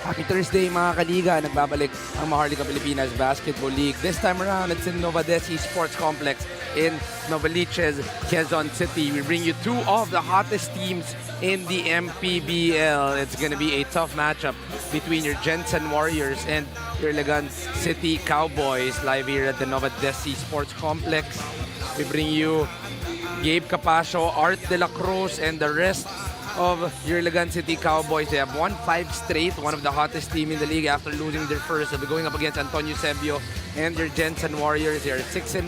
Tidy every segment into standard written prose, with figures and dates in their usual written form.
Happy Thursday mga kaliga, nagbabalik ang Maharlika Pilipinas Basketball League. This time around, it's in Novadesi Sports Complex in Novaliches, Quezon City. We bring you two of the hottest teams in the MPBL. It's going to be a tough matchup between your Gensan Warriors and your Ilagan City Cowboys. Live here at the Novadesi Sports Complex. We bring you Gabe Capascio, Art De La Cruz, and the rest of your Ilagan City Cowboys. They have won 5 straight, one of the hottest team in the league after losing their first. They'll be going up against Antonio Sebio and your Gensan Warriors. They are 6-0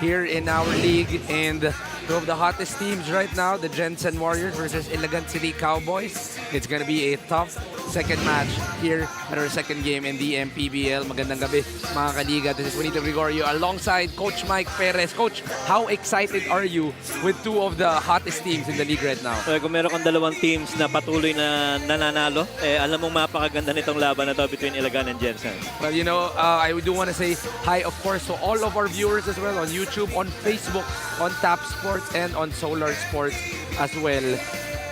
here in our league, and two of the hottest teams right now, the Gensan Warriors versus Ilagan City Cowboys. It's gonna be a tough second match here at our second game in the MPBL. Magandang gabi mga kaliga. This is Juanito Gregorio alongside Coach Mike Perez. Coach, how excited are you with two of the hottest teams in the league right now? Kung meron kang dalawang teams na patuloy na nananalo, alam mong mapakaganda nitong laban na to between Ilagan and Gensan. Well, you know, I do want to say hi, of course, to all of our viewers as well on YouTube, on Facebook, on Tap Sports, and on Solar Sports as well.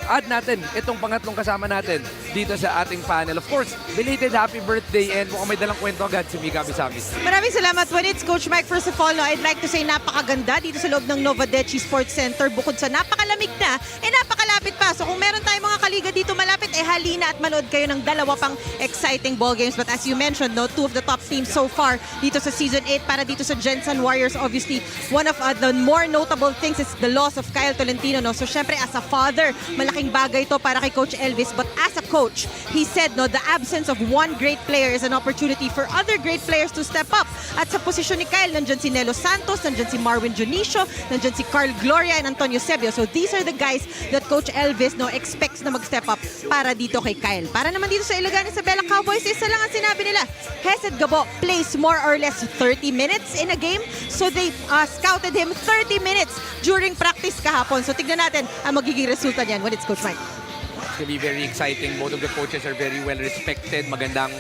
Add natin itong pangatlong kasama natin dito sa ating panel. Of course, belated happy birthday, and mukhang may dalang kwento agad si Mika Bisami. Maraming salamat when it's Coach Mike. First of all, I'd like to say napakaganda dito sa loob ng Novadeci Sports Center. Bukod sa napakalamig na, napakalapit pa. So kung meron tayong mga kaliga dito malapit, halina at manood kayo ng dalawa pang exciting ball games. But as you mentioned, no, two of the top teams so far dito sa Season 8 para dito sa Gensan Warriors. Obviously, one of the more notable things is the loss of Kyle Tolentino. No? So syempre, as a father, malaking bagay to para kay Coach Elvis. But as a coach, he said, no, the absence of one great player is an opportunity for other great players to step up. At sa posisyon ni Kyle, nandyan si Nelo Santos, nandyan si Marwin Junicio, nandyan si Carl Gloria, and Antonio Sebio. So these are the guys that Coach Elvis, no, expects na mag-step up para dito kay Kyle. Para naman dito sa Ilagan Isabela Cowboys, isa lang ang sinabi nila. Hesed Gabo plays more or less 30 minutes in a game. So they scouted him 30 minutes during practice kahapon. So tignan natin ang magiging resulta niyan when it's Coach Mike. It's going to be very exciting. Both of the coaches are very well respected. Magandang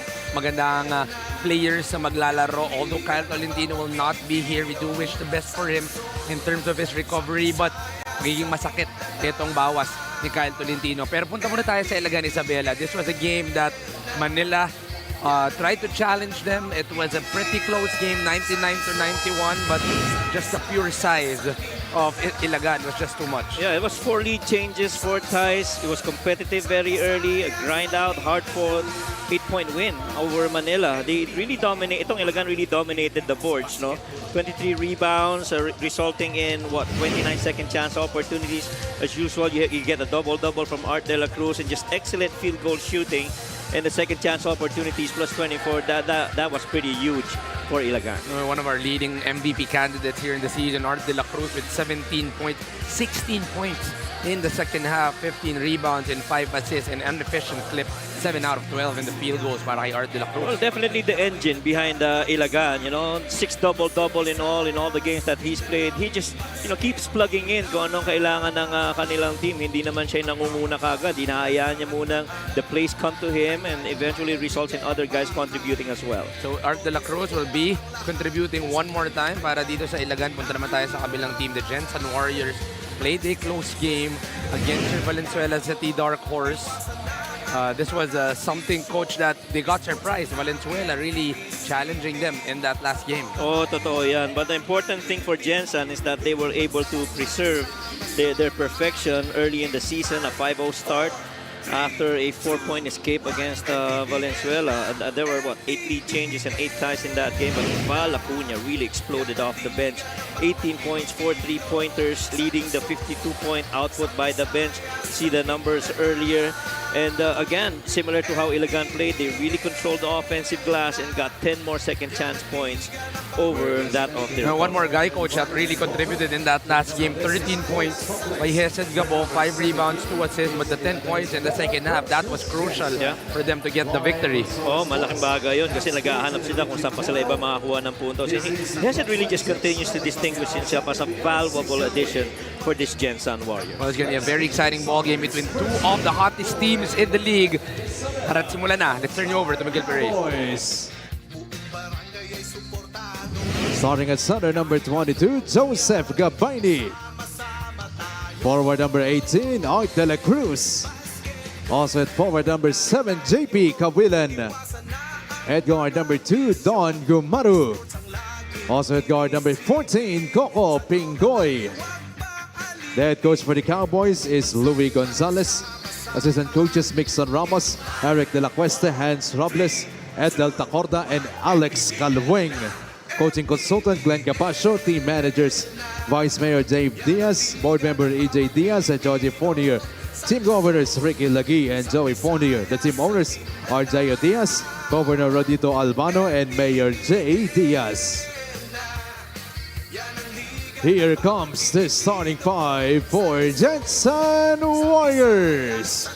players na maglalaro. Although Kyle Tolentino will not be here, we do wish the best for him in terms of his recovery. But magiging masakit itong bawas ni Kyle Tolentino. Pero punta muna tayo sa Ilagan Isabela. This was a game that Manila tried to challenge them. It was a pretty close game, 99-91, but just the pure size of Ilagan was just too much. Yeah, it was 4 lead changes, 4 ties. It was competitive very early, a grind out, hard fought, 8-point win over Manila. They really dominated. Itong Ilagan really dominated the boards, no? 23 rebounds, resulting in what, 29 second chance opportunities. As usual, you get a double-double from Art De La Cruz and just excellent field goal shooting. And the second chance opportunities plus 24, that was pretty huge for Ilagan. One of our leading MVP candidates here in the season, Art De La Cruz, with 17 points, 16 points in the second half, 15 rebounds and 5 assists, and an efficient clip, 7 out of 12 in the field goals para kay Art De La Cruz. Well, definitely the engine behind Ilagan, you know, 6 double-double in all the games that he's played. He just, you know, keeps plugging in kung anong kailangan ng kanilang team. Hindi naman siya nangunguna kagad. Hinahayaan niya munang the plays come to him and eventually results in other guys contributing as well. So Art De La Cruz will be contributing one more time para dito sa Ilagan. Punta naman tayo sa kabilang team, the Gensan Warriors. Played a close game against your Valenzuela City Dark Horse. This was something, Coach, that they got surprised. Valenzuela really challenging them in that last game. Oh, totoo yan. But the important thing for Gensan is that they were able to preserve their perfection early in the season, a 5-0 start after a 4-point escape against Valenzuela. There were, what, 8 lead changes and 8 ties in that game. But Val Acuña really exploded off the bench. 18 points, 4 3-pointers, leading the 52-point output by the bench. See the numbers earlier. And again, similar to how Ilagan played, they really controlled the offensive glass and got 10 more second chance points over that of their One more guy, Coach, that really contributed in that last game. 13 points by Hesed Gabo, 5 rebounds, 2 assists, but the 10 points in the second half, that was crucial for them to get the victory. Oh, malaking bagay yun kasi naghahanap sila kung saan pa sila iba makakuha ng puntos. Hesed really just continues to distinguish himself as a valuable addition for this Gensan Warrior. Well, it's going to be a very exciting ball game between two of the hottest teams in the league. At simula na. Let's turn you over to Miguel Perez. Starting at center, number 22, Joseph Gabayni. Forward number 18, Art De La Cruz. Also at forward number 7, JP Kawilan. At guard number 2, Don Gumaru. Also at guard number 14, Coco Pingoy. The head coach for the Cowboys is Louis Gonzalez. Assistant coaches Mixon Ramos, Eric De La Cuesta, Hans Robles, Ed Del Tacorda, and Alex Calweng. Coaching consultant Glenn Capascio. Team managers Vice Mayor Dave Diaz, Board Member EJ Diaz, and Georgie Fournier. Team governors Ricky Lagui and Joey Fournier. The team owners are Jayo Diaz, Governor Rodito Albano, and Mayor J. Diaz. Here comes the starting five for Gensan Warriors.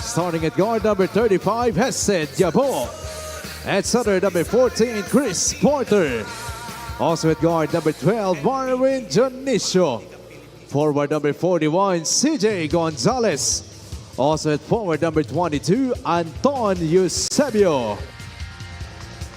Starting at guard number 35, Hesed Yabo. At center, number 14, Chris Porter. Also at guard number 12, Marvin Jonicio. Forward number 41, CJ Gonzalez. Also at forward number 22, Anton Eusebio.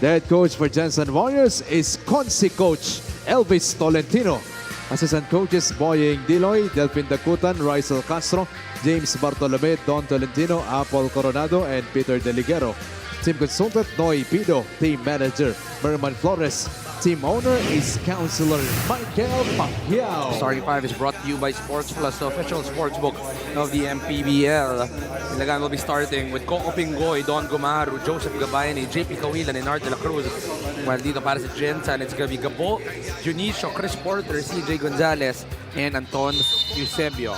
The head coach for Gensan Warriors is Consi coach Elvis Tolentino. Assistant coaches Boying Diloy, Delphin Dacutan, Rizal Castro, James Bartolome, Don Tolentino, Apple Coronado, and Peter Deligero. Team consultant Noy Pido. Team manager Merman Flores. Team owner is Councilor Michael Pacquiao. Starting five is brought to you by Sports Plus, the official sportsbook of the MPBL. Ilagan will be starting with Coco Pingoy, Don Gumaru, Joseph Gabayani, JP Kawilan, and Art de la Cruz. While dito para sa Gensan, it's gonna be Gabo, Junicio, Chris Porter, CJ Gonzalez, and Anton Eusebio.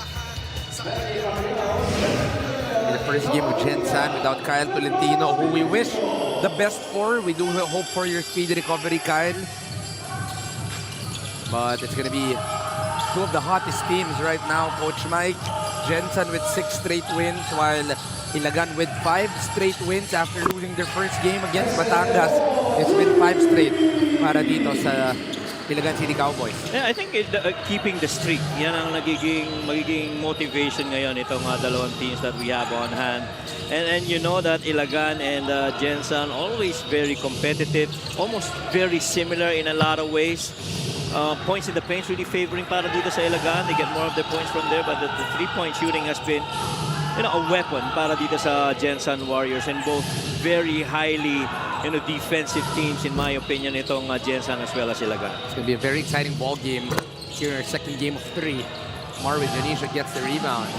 In the first game of Gensan without Kyle Tolentino, who we wish the best for. We do hope for your speedy recovery, Kyle. But it's going to be two of the hottest teams right now, Coach Mike. Gensan with 6 straight wins, while Ilagan with 5 straight wins after losing their first game against Batangas. It's been 5 straight para dito sa Ilagan City Cowboys. Yeah, I think keeping the streak, yan ang magiging motivation ngayon itong dalawang teams that we have on hand. And you know that Ilagan and Gensan always very competitive, almost very similar in a lot of ways. Points in the paint really favoring para dito sa Ilagan. They get more of the points from there, but the three-point shooting has been a weapon para dito sa Gensan Warriors, and both very highly defensive teams in my opinion itong Gensan as well as Ilagan. It's going to be a very exciting ball game here in our second game of 3. Marvin Jonicio gets the rebound.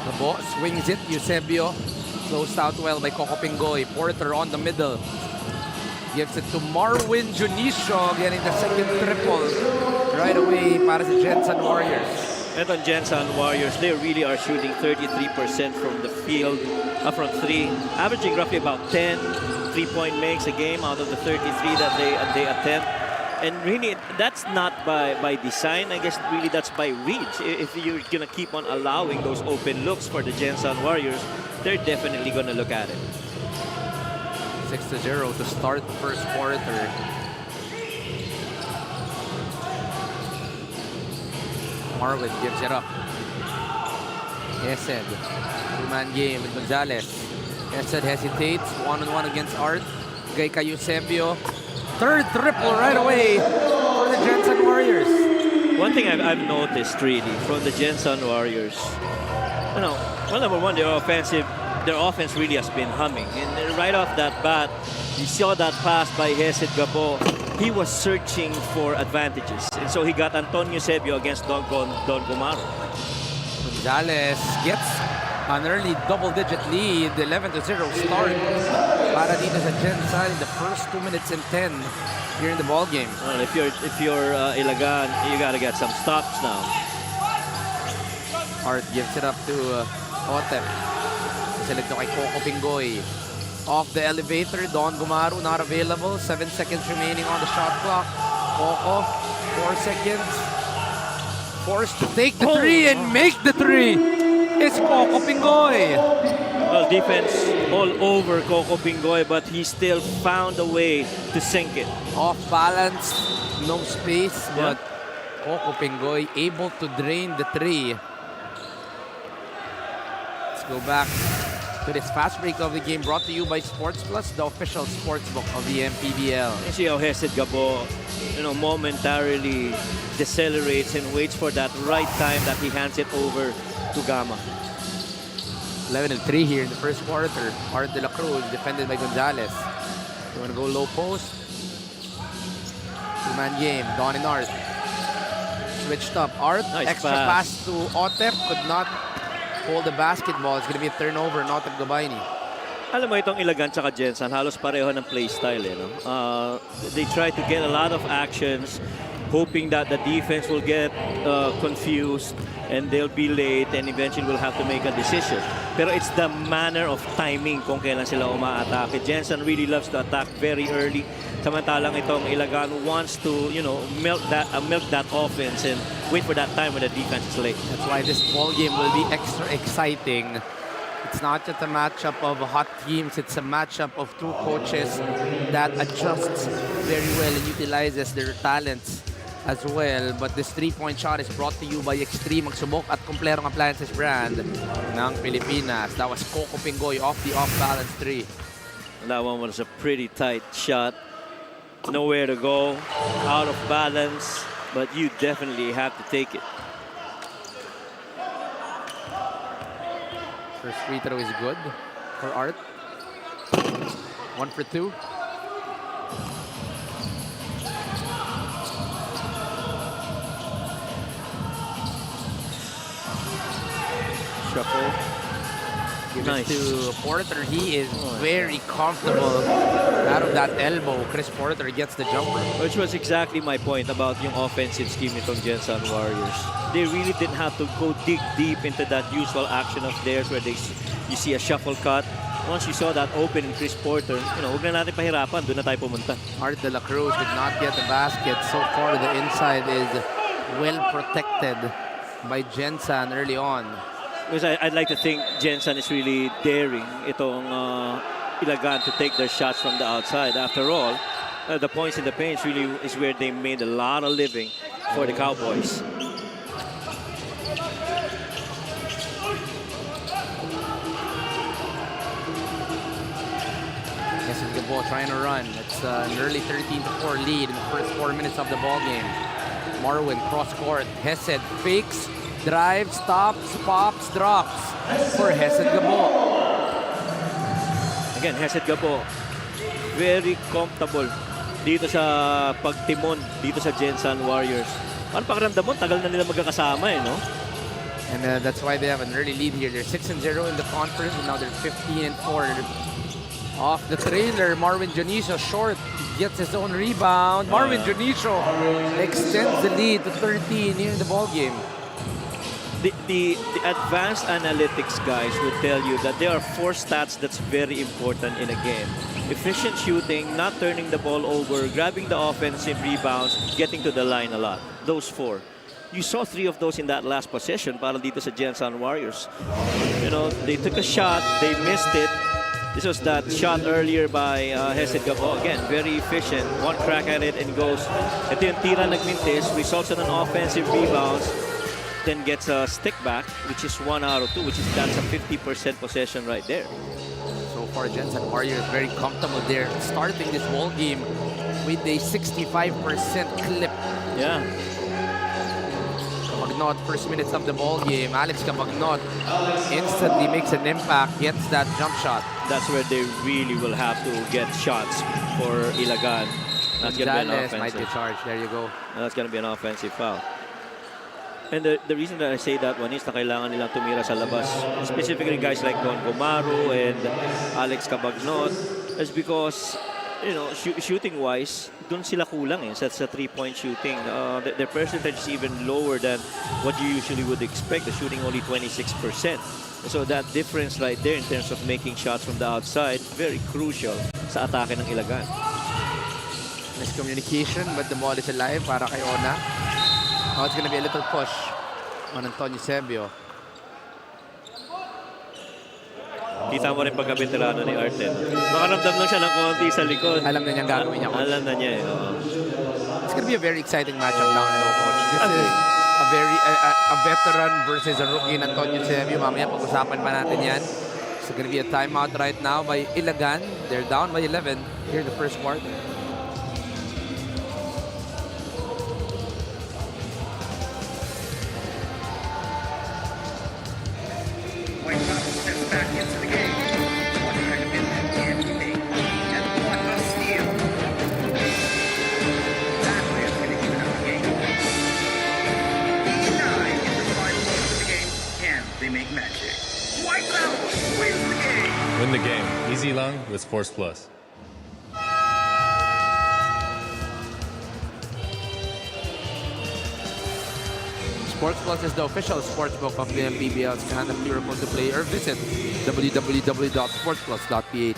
The ball swings it. Eusebio closed out well by Coco Pingoy. Porter on the middle. Gives it to Marvin Jonicio, getting the second triple right away para sa Gensan Warriors. And on Gensan Warriors, they really are shooting 33% from the field, from 3, averaging roughly about 10 3-point makes a game out of the 33 that they attempt. And really, that's not by design. I guess really that's by reach. If you're gonna keep on allowing those open looks for the Gensan Warriors, they're definitely gonna look at it. 6-0 to start the first quarter. Marvin gives it up. Hesed, two-man game with Gonzalez. Hesed hesitates, one-on-one against Art. Gayka Eusebio. Third triple right away for the Gensan Warriors. One thing I've noticed really from the Gensan Warriors, well, number one, their offense really has been humming. And right off that bat, you saw that pass by Hesed Gabo. He was searching for advantages. And so he got Antonio Eusebio against Don Gumaru. Gonzalez gets an early double-digit lead, 11-0 start para dito sa Gensan in the first 2 minutes and 10 here in the ball game. Well, if you're Ilagan, you gotta get some stops now. Art gives it up to Otep. Select kay Coco Pingoy. Off the elevator, Don Gumaru not available. 7 seconds remaining on the shot clock. Coco, 4 seconds. Forced to take the 3 and make the 3. It's Coco Pingoy. Well, defense all over Coco Pingoy, but he still found a way to sink it. Off balance, no space, but Coco Pingoy able to drain the 3. Let's go back to this fast break of the game, brought to you by Sports Plus, the official sportsbook of the MPBL. You see how Hesed Gabo, momentarily decelerates and waits for that right time that he hands it over to Gama. 11-3 here in the first quarter. Art de la Cruz defended by Gonzalez. You want to go low post? Two-man game. Don and Art. Switched up. Art, Nice extra pass to Otep. Could not hold the basketball. It's going to be a turnover. Otep Gabayni. Alam mo itong Ilagan tsaka Gensan, halos pareho ng play style. Eh, no? They try to get a lot of actions, hoping that the defense will get confused and they'll be late and eventually will have to make a decision. Pero it's the manner of timing kung kailan sila umaatake. Gensan really loves to attack very early. Samantalang itong Ilagan wants to, you know, milk that offense and wait for that time when the defense is late. That's why this ball game will be extra exciting. It's not just a matchup of hot teams, it's a matchup of two coaches that adjusts very well and utilizes their talents as well. But this three-point shot is brought to you by Extreme, magsubok at kumplerong appliances brand ng Pilipinas. That was Coco Pingoy off the off-balance three. That one was a pretty tight shot. Nowhere to go, out of balance, but you definitely have to take it. First free throw is good for Art. 1 for 2. Shuffle. Give Nice. it to Porter. He is very comfortable out of that elbow. Chris Porter gets the jumper. Which was exactly my point about yung offensive scheme nitong Gensan Warriors. They really didn't have to go dig deep into that usual action of theirs where you see a shuffle cut. Once you saw that open in Chris Porter, you know, huwag na natin pahirapan. Doon na tayo pumunta. Art de la Cruz did not get the basket. So far, the inside is well protected by Gensan early on. Because I'd like to think Gensan is really daring itong Ilagan to take their shots from the outside. After all, the points in the paint really is where they made a lot of living for the Cowboys. The ball trying to run. It's an early 13-4 lead in the first 4 minutes of the ball game. Marwin cross court. Hesed fakes, drives, stops, pops, drops for Hesed Gabo. Again, Hesed Gabo, very comfortable dito sa pagtimon dito sa Gensan Warriors. Ano pakiramdam mo? Tagal na nila magkakasama eh, no? And that's why they have an early lead here. They're 6-0 in the conference, and now they're 15-4. Off the trailer, Marvin Jonicio short. He gets his own rebound. Marvin Jonicio extends the lead to 13 here in the ball game. The advanced analytics guys would tell you that there are 4 stats that's very important in a game. Efficient shooting, not turning the ball over, grabbing the offensive rebounds, getting to the line a lot. Those 4. You saw 3 of those in that last possession para dito sa Gensan Warriors. You know, they took a shot, they missed it. This was that shot earlier by Hesed Gabo. Again, very efficient. One crack at it and goes. Ito yung tira nagmintis, results in an offensive rebounds, then gets a stick back, which is 1 out of 2, that's a 50% possession right there. So far, Gensan Warriors very comfortable there, starting this ball game with a 65% clip. Yeah. Cabagnot, first minutes of the ball game. Alex Cabagnot instantly makes an impact, gets that jump shot. That's where they really will have to get shots for Ilagan. That's going to be an Gonzalez might offensive. get charged. There you go. That's going to be an offensive foul. And the reason that I say that one is na kailangan nilang tumira sa labas. Specifically guys like Don Gomaru and Alex Cabagnot is because, you know, shooting-wise, dun sila kulang sa 3-point shooting. Their percentage is even lower than what you usually would expect. They're shooting only 26%. So that difference right there in terms of making shots from the outside, very crucial sa atake ng Ilagan. Miscommunication, but the ball is alive para kay Ona. Oh, it's gonna be a little push on Antonio Sebio. Kita mo rin pagka-veterano ni Arten. Makaramdam lang siya ng konti sa likod. Alam na niyang gagawin niya, coach. Alam na niya eh. It's gonna be a very exciting matchup down low, coach. This is a very a veteran versus a rookie in Antonio Sebio. Mamaya pag-usapan pa natin yan. It's gonna be a timeout right now by Ilagan. They're down by 11 here in the first quarter. make magic. White Cloud wins the game. Win the game. Easy lang with Sports Plus. Sports Plus is the official sportsbook of the MPBL. It's kind of miracle to play or visit www.sportsplus.ph.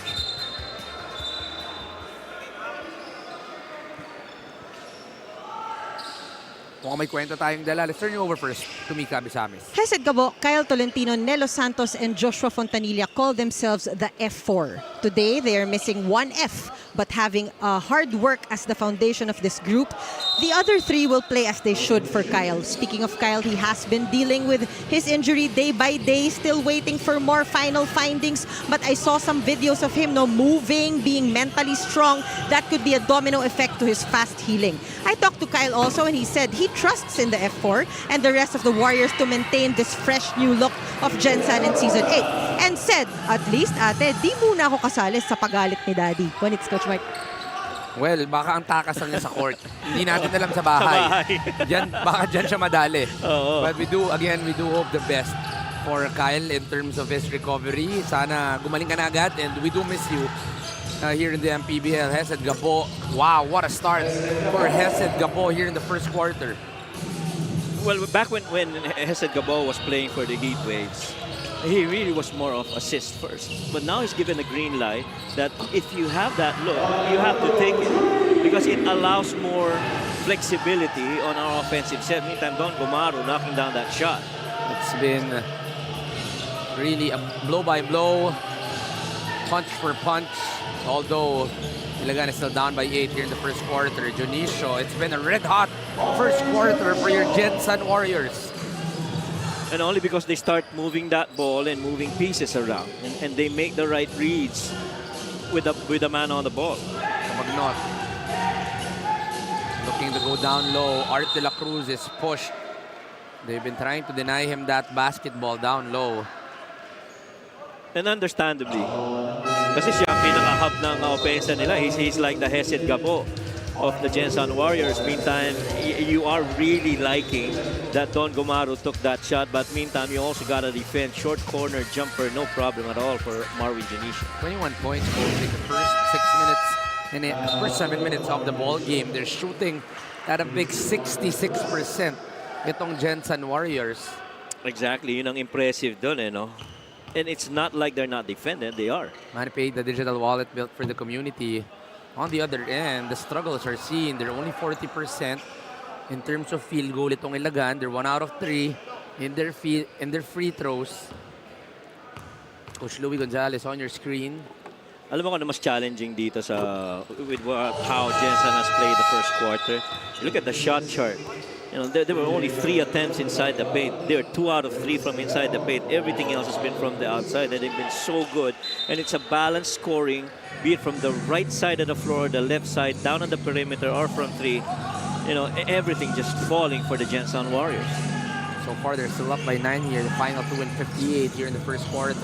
Kung may kwento tayong dala, let's turn you over first to Mika Bisamis. Hesed Gabo, Kyle Tolentino, Nelo Santos, and Joshua Fontanilla call themselves the F4. Today, they are missing one F, but having hard work as the foundation of this group. The other three will play as they should for Kyle. Speaking of Kyle, he has been dealing with his injury day by day, still waiting for more final findings. But I saw some videos of him moving, being mentally strong. That could be a domino effect to his fast healing. I talked to Kyle also, and he said he trusts in the F4 and the rest of the Warriors to maintain this fresh new look of Gensan in Season 8. And said, at least ate, di muna ako kasali sa pagalit ni Daddy. When it's Coach Mike. Well, baka ang takasan niya sa court. Hindi natin alam sa bahay. Baka dyan siya madali. But we do hope the best for Kyle in terms of his recovery. Sana gumaling ka na agad, and we do miss you here in the MPBL. Hesed Gabo, wow, what a start for Hesed Gabo here in the first quarter. Well, back when Hesed Gabo was playing for the Heat Waves, he really was more of assist first. But now he's given a green light that if you have that look, you have to take it because it allows more flexibility on our offensive set. Meantime, Don Gomaro knocking down that shot. It's been really a blow by blow, punch for punch. Although Ilagan is still down by 8 here in the first quarter. Junicio, it's been a red-hot first quarter for your Gensan Warriors. And only because they start moving that ball and moving pieces around. And they make the right reads with the man on the ball. Magnot looking to go down low. Art de la Cruz is pushed. They've been trying to deny him that basketball down low. And understandably, kasi siya ang pinaka-hub ng offense nila. He's like the Hesed Gabo of the Gensan Warriors. Meantime, you are really liking that Don Gomaro took that shot. But meantime, you also got to defend short corner jumper. No problem at all for Marvin Junicio. 21 points in the first 6 minutes and the first 7 minutes of the ball game. They're shooting at a big 66%. Itong Gensan Warriors. Exactly. Yun ang impressive dun, no? And it's not like they're not defended. They are. MANNY paid the digital wallet built for the community. On the other end, the struggles are seen. They're only 40% in terms of field goal. Itong Ilagan, they're 1 out of 3 in their free throws. Coach Louie Gonzalez on your screen. Alam mo kung ano mas challenging dito with how Gensan has played the first quarter. Look at the shot chart. You know, there were only 3 attempts inside the paint. They are 2 out of 3 from inside the paint. Everything else has been from the outside, and they've been so good. And it's a balanced scoring, be it from the right side of the floor, the left side, down on the perimeter, or from 3. You know, everything just falling for the Gensan Warriors. So far, they're still up by 9 here. The final 2-58 here in the first quarter.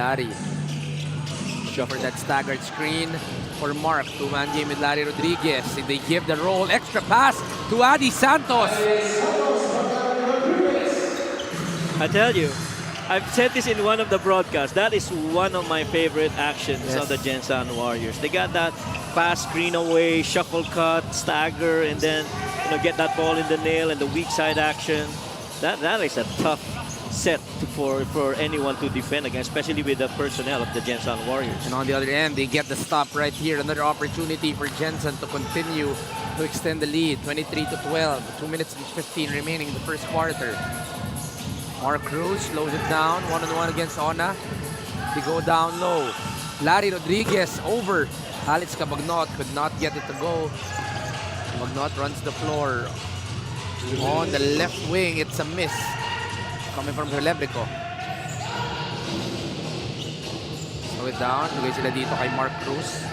Larry. For that staggered screen for Mark. 2-man game with Larry Rodriguez. They give the roll. Extra pass to Adi Santos. I tell you, I've said this in one of the broadcasts. That is one of my favorite actions of the Gensan Warriors. They got that fast screen away, shuffle cut, stagger, and then get that ball in the nail and the weak side action. That is a tough set for anyone to defend against, especially with the personnel of the Gensan Warriors. And on the other end, they get the stop right here. Another opportunity for Gensan to continue to extend the lead. 23-12. 2 minutes and 15 remaining in the first quarter. Mark Cruz slows it down. 1-on-1 against Ona. They go down low. Larry Rodriguez over. Alex Cabagnot could not get it to go. Cabagnot runs the floor. On the left wing, it's a miss. Coming from Celebrico. Slow it down. Lugay sila dito kay Mark Cruz.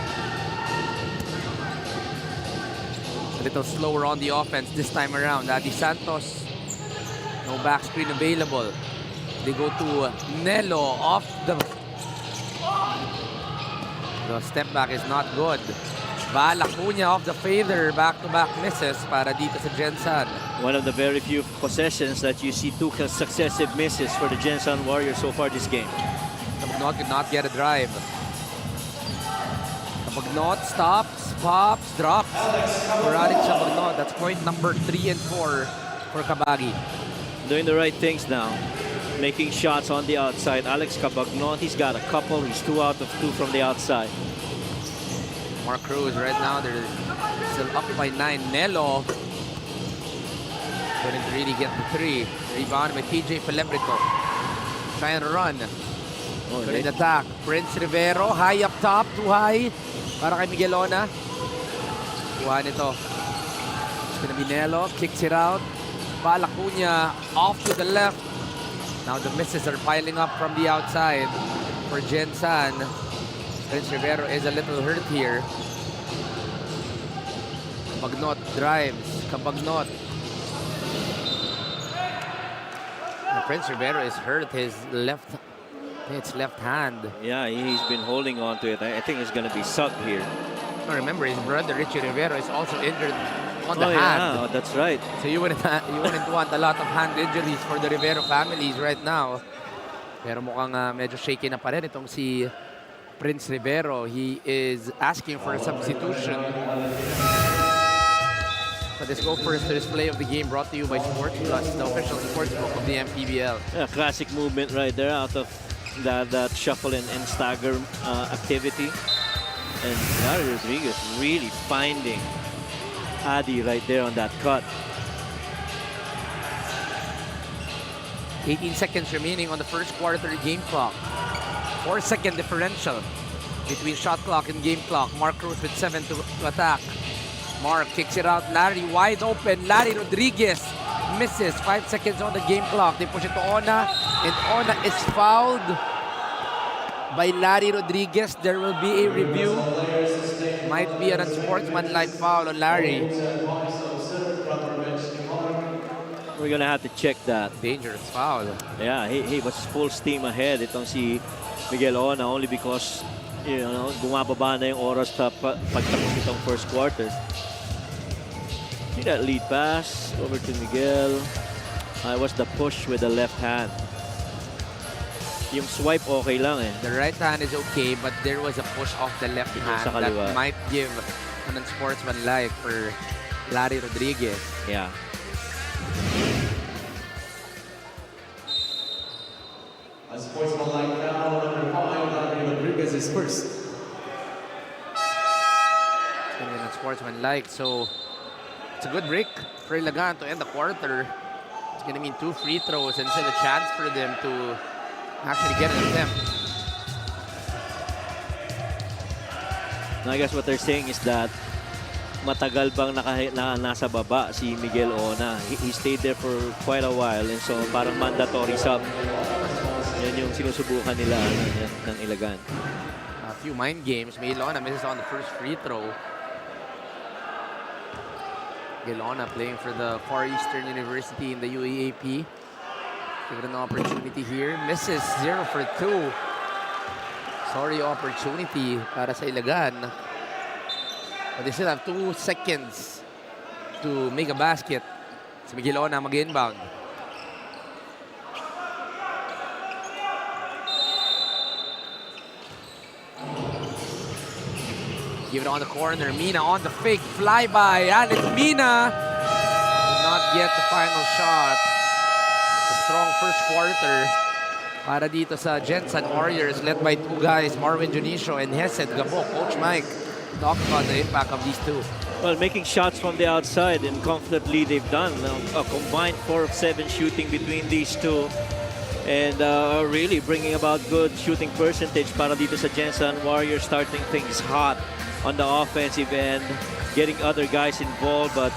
A little slower on the offense this time around. Adi Santos. No back screen available. They go to Nelo off the step back is not good. Bala Cunha off the fader, back-to-back misses para dito sa Gensan. One of the very few possessions that you see two successive misses for the Gensan Warriors so far this game. Kabagnot could not get a drive. Kabagnot stops, pops, drops. For Alex Kabagnot, that's point number 3 and 4 for Kabagi. Doing the right things now. Making shots on the outside. Alex Cabagnot, he's got a couple. He's 2 out of 2 from the outside. Mark Cruz right now, they're still up by 9. Nelo couldn't really get the 3. Rebound by TJ Pelebrico. Trying to run. Couldn't attack. Prince Rivero, high up top, too high. Para kay Miguelona. Kuha nito. It's gonna be Nelo, kicks it out. Bala Cunha off to the left. Now the misses are piling up from the outside for Gensan. Prince Rivero is a little hurt here. Kabagnot drives. Kabagnot. Prince Rivero is hurt. His left hand. Yeah, he's been holding on to it. I think it's going to be subbed here. Remember, his brother Richie Rivero is also injured on the hand. Yeah, that's right. So you wouldn't want a lot of hand injuries for the Rivero families right now. Pero mukhang medyo shaky na pa rin itong si Prince Rivero. He is asking for a substitution. But let's go first to this play of the game brought to you by Sports Plus, the official sports book of the MPBL. Yeah, classic movement right there out of that shuffle and stagger activity. And Larry Rodriguez really finding Adi right there on that cut. 18 seconds remaining on the first quarter game clock. 4-second differential between shot clock and game clock. Mark Cruz with 7 to attack. Mark kicks it out. Larry wide open. Larry Rodriguez misses. 5 seconds on the game clock. They push it to Ona, and Ona is fouled by Larry Rodriguez. There will be a review. Might be an unsportsmanlike foul on Larry. We're gonna have to check that. Dangerous foul. Yeah, he was full steam ahead. Itong si Miguel Ona only because, you know, bumababa na yung oras sa pagtapos itong first quarter. See that lead pass over to Miguel. It was the push with the left hand. Yung swipe okay lang eh. The right hand is okay, but there was a push off the left hand that might give an unsportsmanlike for Larry Rodriguez. Yeah. A sportsmanlike foul, number 5, Larry Rodriguez is first. It's going to be an unsportsmanlike, so it's a good break for Ilagan to end the quarter. It's going to mean 2 free throws and still a chance for them to actually get an attempt. Now, I guess what they're saying is that matagal bang nasa baba si Miguel Ona. He stayed there for quite a while, and so parang mandatory sub. Yan yung sinusubukan nila ng Ilagan. A few mind games. Miguel Ona misses on the first free throw. Miguel Ona playing for the Far Eastern University in the UAAP. Give it an opportunity here. Misses 0 for 2. Sorry opportunity para sa Ilagan. But they still have 2 seconds to make a basket. Si Miguel Ona mag-inbound. Give it on the corner. Mina on the fake flyby. Alex Mina did not get the final shot. A strong first quarter para dito sa Gensan Warriors led by 2 guys, Marvin Junicio and Hesed Gabo. Coach Mike talk about the impact of these 2. Well, making shots from the outside, and confidently they've done a combined 4 of 7 shooting between these 2. And really bringing about good shooting percentage para dito sa Gensan Warriors, starting things hot on the offensive end, getting other guys involved. But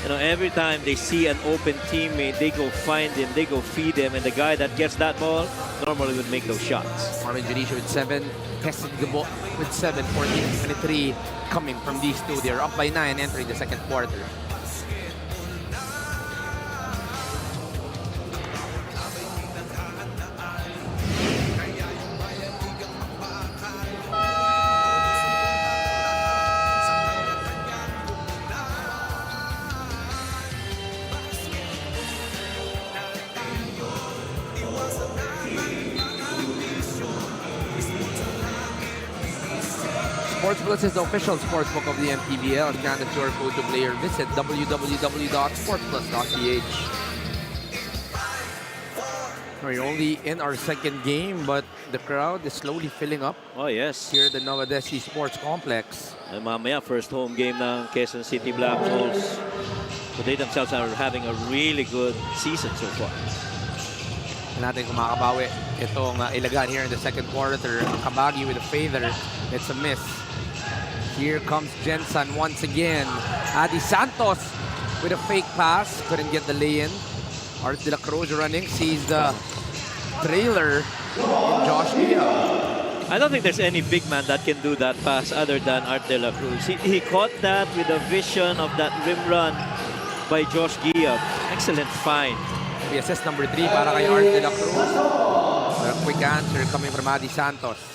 you know, every time they see an open teammate, they go find him, they go feed him, and the guy that gets that ball normally would make those shots. Marvin Junicio with 7, Hesed Gabo with 7, 14-23 coming from these 2. They're up by 9 entering the second quarter. Sports Plus is the official sportsbook of the MPBL. Scan the QR code to play or visit www.sportsplus.ph. We're only in our second game, but the crowd is slowly filling up Oh, yes. here at the Nova Desi Sports Complex. And mamaya, first home game ng Quezon City Black Bulls. So they themselves are having a really good season so far. Natin kung makabawi itong Ilagan here in the second quarter. Kabagi with a feather. It's a miss. Here comes Gensan once again. Adi Santos with a fake pass. Couldn't get the lay-in. Art de la Cruz running. Sees the trailer in Josh Gia. I don't think there's any big man that can do that pass other than Art de la Cruz. He caught that with a vision of that rim run by Josh Gia. Excellent find. The assist number 3 para kay Art de la Cruz. A quick answer coming from Adi Santos.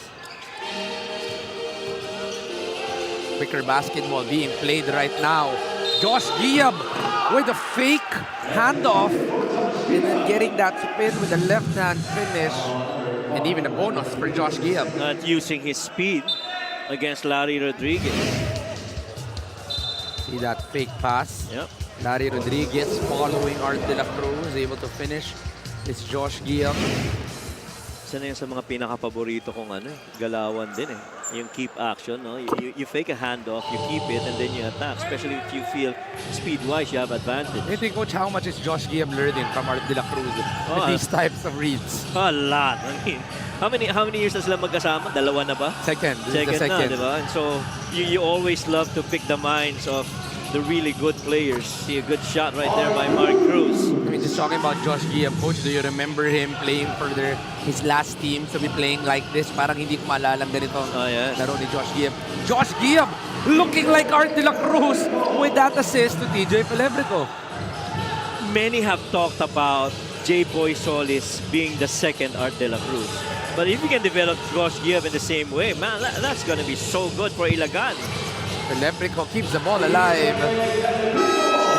Quicker basketball being played right now. Josh Giab with a fake handoff and then getting that spin with a left-hand finish. And even a bonus for Josh Giab. Not using his speed against Larry Rodriguez. See that fake pass. Yep. Larry Rodriguez following Art de la Cruz, able to finish. It's Josh Giab. Isa na yun sa mga pinaka-paborito kong galawan din eh. Yung keep action, no? You fake a handoff, you keep it, and then you attack. Especially if you feel speed-wise, you have advantage. I think, Coach, how much is Josh Giab learning from Art de la Cruz with these types of reads? A lot. I mean, how many years na sila magkasama? Dalawa na ba? Second. This is the second. Na, diba? And so, you always love to pick the minds of the really good players. See a good shot right there by Mark Cruz. I mean, just talking about Josh Giab, Coach, do you remember him playing for his last team to be playing like this? Parang hindi ko maalala ganito yes. laro ni Josh Giab. Josh Giab looking like Art de la Cruz with that assist to TJ Pelebrico. Many have talked about J. Boy Solis being the second Art de la Cruz. But if you can develop Josh Giab in the same way, man, that's going to be so good for Ilagan. Pelebrico keeps the ball alive and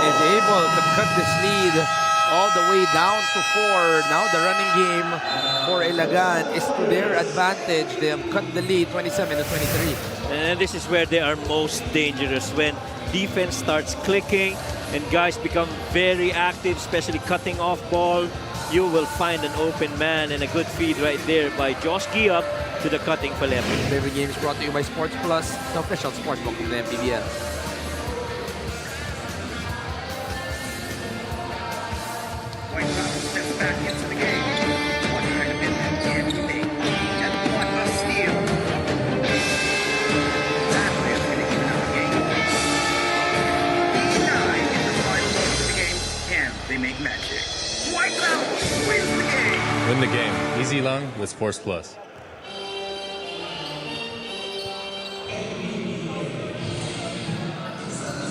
is able to cut this lead all the way down to 4. Now the running game for Ilagan is to their advantage. They have cut the lead 27-23. And this is where they are most dangerous, when defense starts clicking and guys become very active, especially cutting off ball. You will find an open man and a good feed right there by Josh Giab to the cutting Pelebrico. Every game is brought to you by Sports Plus, the official sportsbook of the MPBL. White Sox steps back into the game. What kind of impact can he make? And what a steal! That way is going to even out the game. These 9 in the final quarter of the game, and they make magic. White Sox wins the game! Win the game. Easy Long with Sports Plus.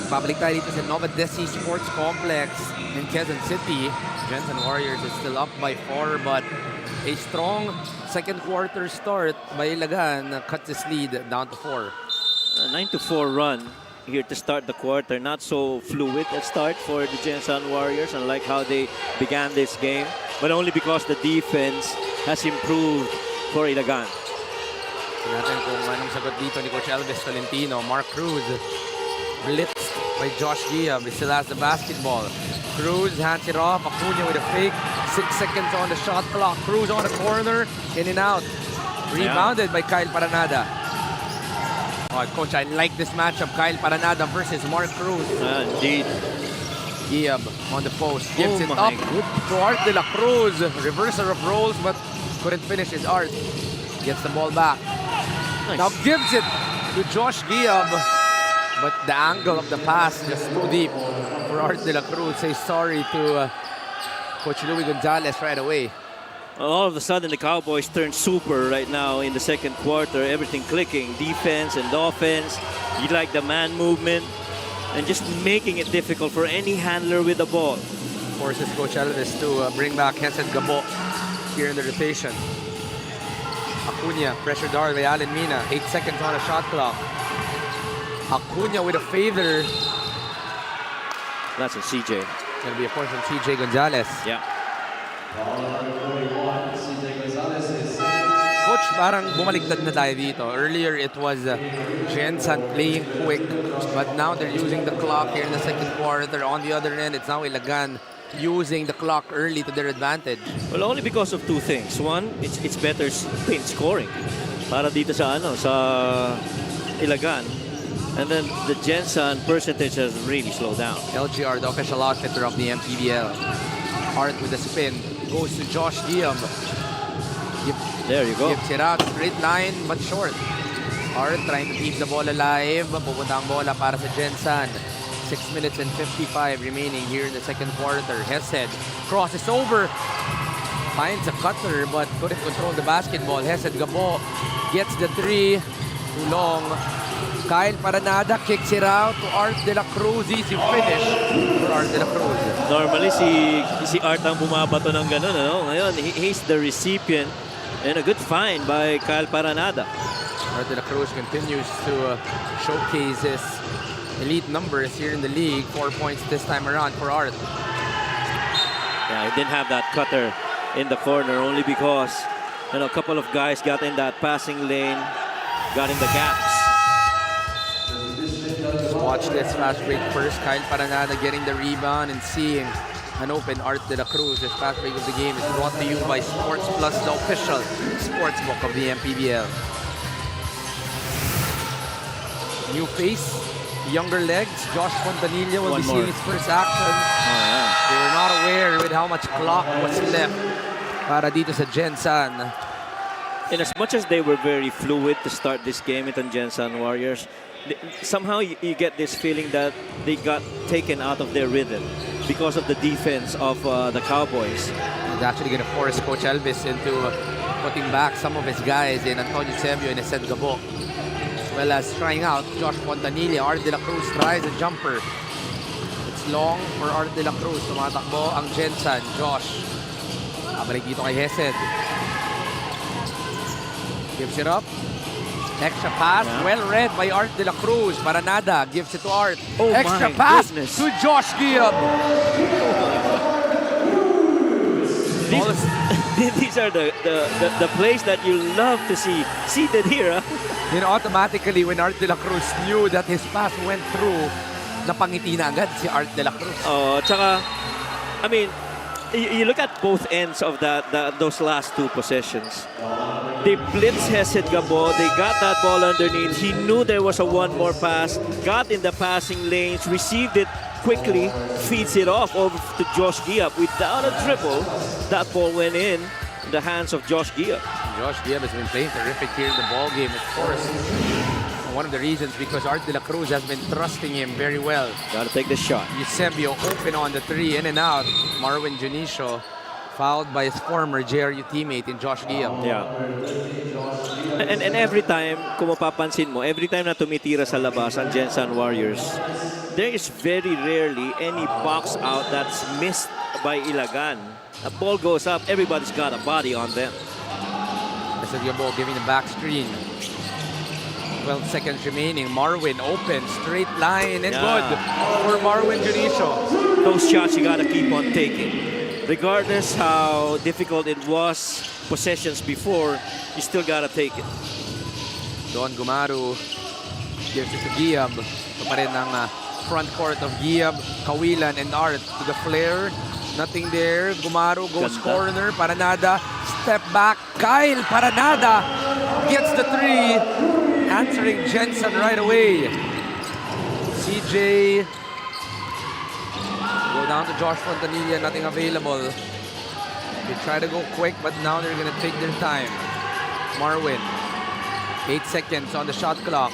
Babalik tayo dito sa Nova Desi Sports Complex in Quezon City. Gensan Warriors is still up by 4, but a strong second quarter start by Ilagan cuts this lead down to 4. A 9-4 run here to start the quarter. Not so fluid at start for the Gensan Warriors, unlike how they began this game, but only because the defense has improved for Ilagan. Tingnan natin kung anong sagot dito ni Coach Elvis Tolentino. Mark Cruz blitzed by Josh Giab. He still has the basketball. Cruz hands it off. Acuna with a fake. 6 seconds on the shot clock. Cruz on the corner. In and out. Rebounded by Kyle Paranada. Oh, Coach, I like this matchup. Kyle Paranada versus Mark Cruz. Indeed. Giab on the post. Gives it my up to Art de la Cruz. Reverser of roles, but couldn't finish his Art. Gets the ball back. Nice. Now gives it to Josh Giab. But the angle of the pass just too deep for Art de la Cruz. Say sorry to Coach Louis Gonzalez right away. All of a sudden, the Cowboys turn super right now in the second quarter. Everything clicking, defense and offense. You like the man movement and just making it difficult for any handler with the ball. Forces Coach Elvis to bring back Gensan Gabo here in the rotation. Acuna, pressure guard by Allen Mina. 8 seconds on a shot clock. Acuna with a feather. That's a CJ. Going to be a point from CJ Gonzalez. Yeah. Coach, parang bumaliktad na tayo dito. Earlier, it was Gensan playing quick, but now they're using the clock here in the second quarter. On the other end, it's now Ilagan using the clock early to their advantage. Well, only because of two things. One, it's better paint scoring para dito sa Ilagan. And then the Gensan percentage has really slowed down. LGR, the official outfitter of the MPBL. Art with the spin. Goes to Josh Guillaume. There you go. Gives it out. Straight line, but short. Art trying to keep the ball alive. Pupunta ang bola para sa Gensan. 6 minutes and 55 remaining here in the second quarter. Hesed crosses over. Finds a cutter, but couldn't control the basketball. Hesed Gabo gets the three. Too long. Kyle Paranada kicks it out to Art de la Cruz. Easy finish for Art de la Cruz. Normally, si Art ang bumabato ng ganun, ano? Ngayon, he's the recipient, and a good find by Kyle Paranada. Art de la Cruz continues to showcase his elite numbers here in the league. 4 points this time around for Art. Yeah, he didn't have that cutter in the corner only because a couple of guys got in that passing lane, got in the gaps. Watch this fast break first. Kyle Paranada getting the rebound and seeing an open Art de la Cruz. This fast break of the game is brought to you by Sports Plus, the official sportsbook of the MPBL. New face, younger legs. Josh Fontanilla will be seeing his first action. They were not aware with how much clock was left para dito sa Gensan. In as much as they were very fluid to start this game, itong Gensan Warriors, somehow you get this feeling that they got taken out of their rhythm because of the defense of the Cowboys. He's actually going to force Coach Elvis into putting back some of his guys in Antonio Sebio and Hesed Gabo. As well as trying out Josh Fontanilla. Art de la Cruz tries a jumper. It's long for Art de la Cruz. Tumatakbo ang Gensan. Josh. Babalik dito kay Hesed. Gives it up. Extra pass, well read by Art de la Cruz. Paranada gives it to Art. Oh, extra my pass goodness. to Josh Guillaume. These are the plays that you love to see seated here. You know, automatically when Art de la Cruz knew that his pass went through, napangiti na agad si Art de la Cruz. Oh, tsaka, I mean, you look at both ends of those last two possessions. They blitzed Hesed Gabo. They got that ball underneath. He knew there was a one more pass. Got in the passing lanes. Received it quickly. Feeds it off over to Josh Guillaume. Without a dribble, that ball went in the hands of Josh Guillaume. Josh Guillaume has been playing terrific here in the ball game, of course. One of the reasons because Art de la Cruz has been trusting him very well. Got to take the shot. Eusebio open on the three, in and out. Marwin Junicio fouled by his former JRU teammate in Josh Guillaume. Yeah. And every time, kung mapapansin mo, every time na tumitira sa labas ang Gensan Warriors, there is very rarely any box out that's missed by Ilagan. A ball goes up, everybody's got a body on them. This is your ball giving the back screen. 12 seconds remaining. Marwin open, straight line, and good for Marwin Junicio. Those shots you got to keep on taking. Regardless how difficult it was possessions before, you still got to take it. Don Gumaru gives it to Guillaume. Ito pa rin ang front court of Guillaume, Kawilan, and Art to the flare. Nothing there. Gumaru goes corner. Paranada, step back. Kyle Paranada gets the three. Answering Gensan right away. CJ. Go down to Josh Fontanilla. Nothing available. They try to go quick, but now they're going to take their time. Marwin. 8 seconds on the shot clock.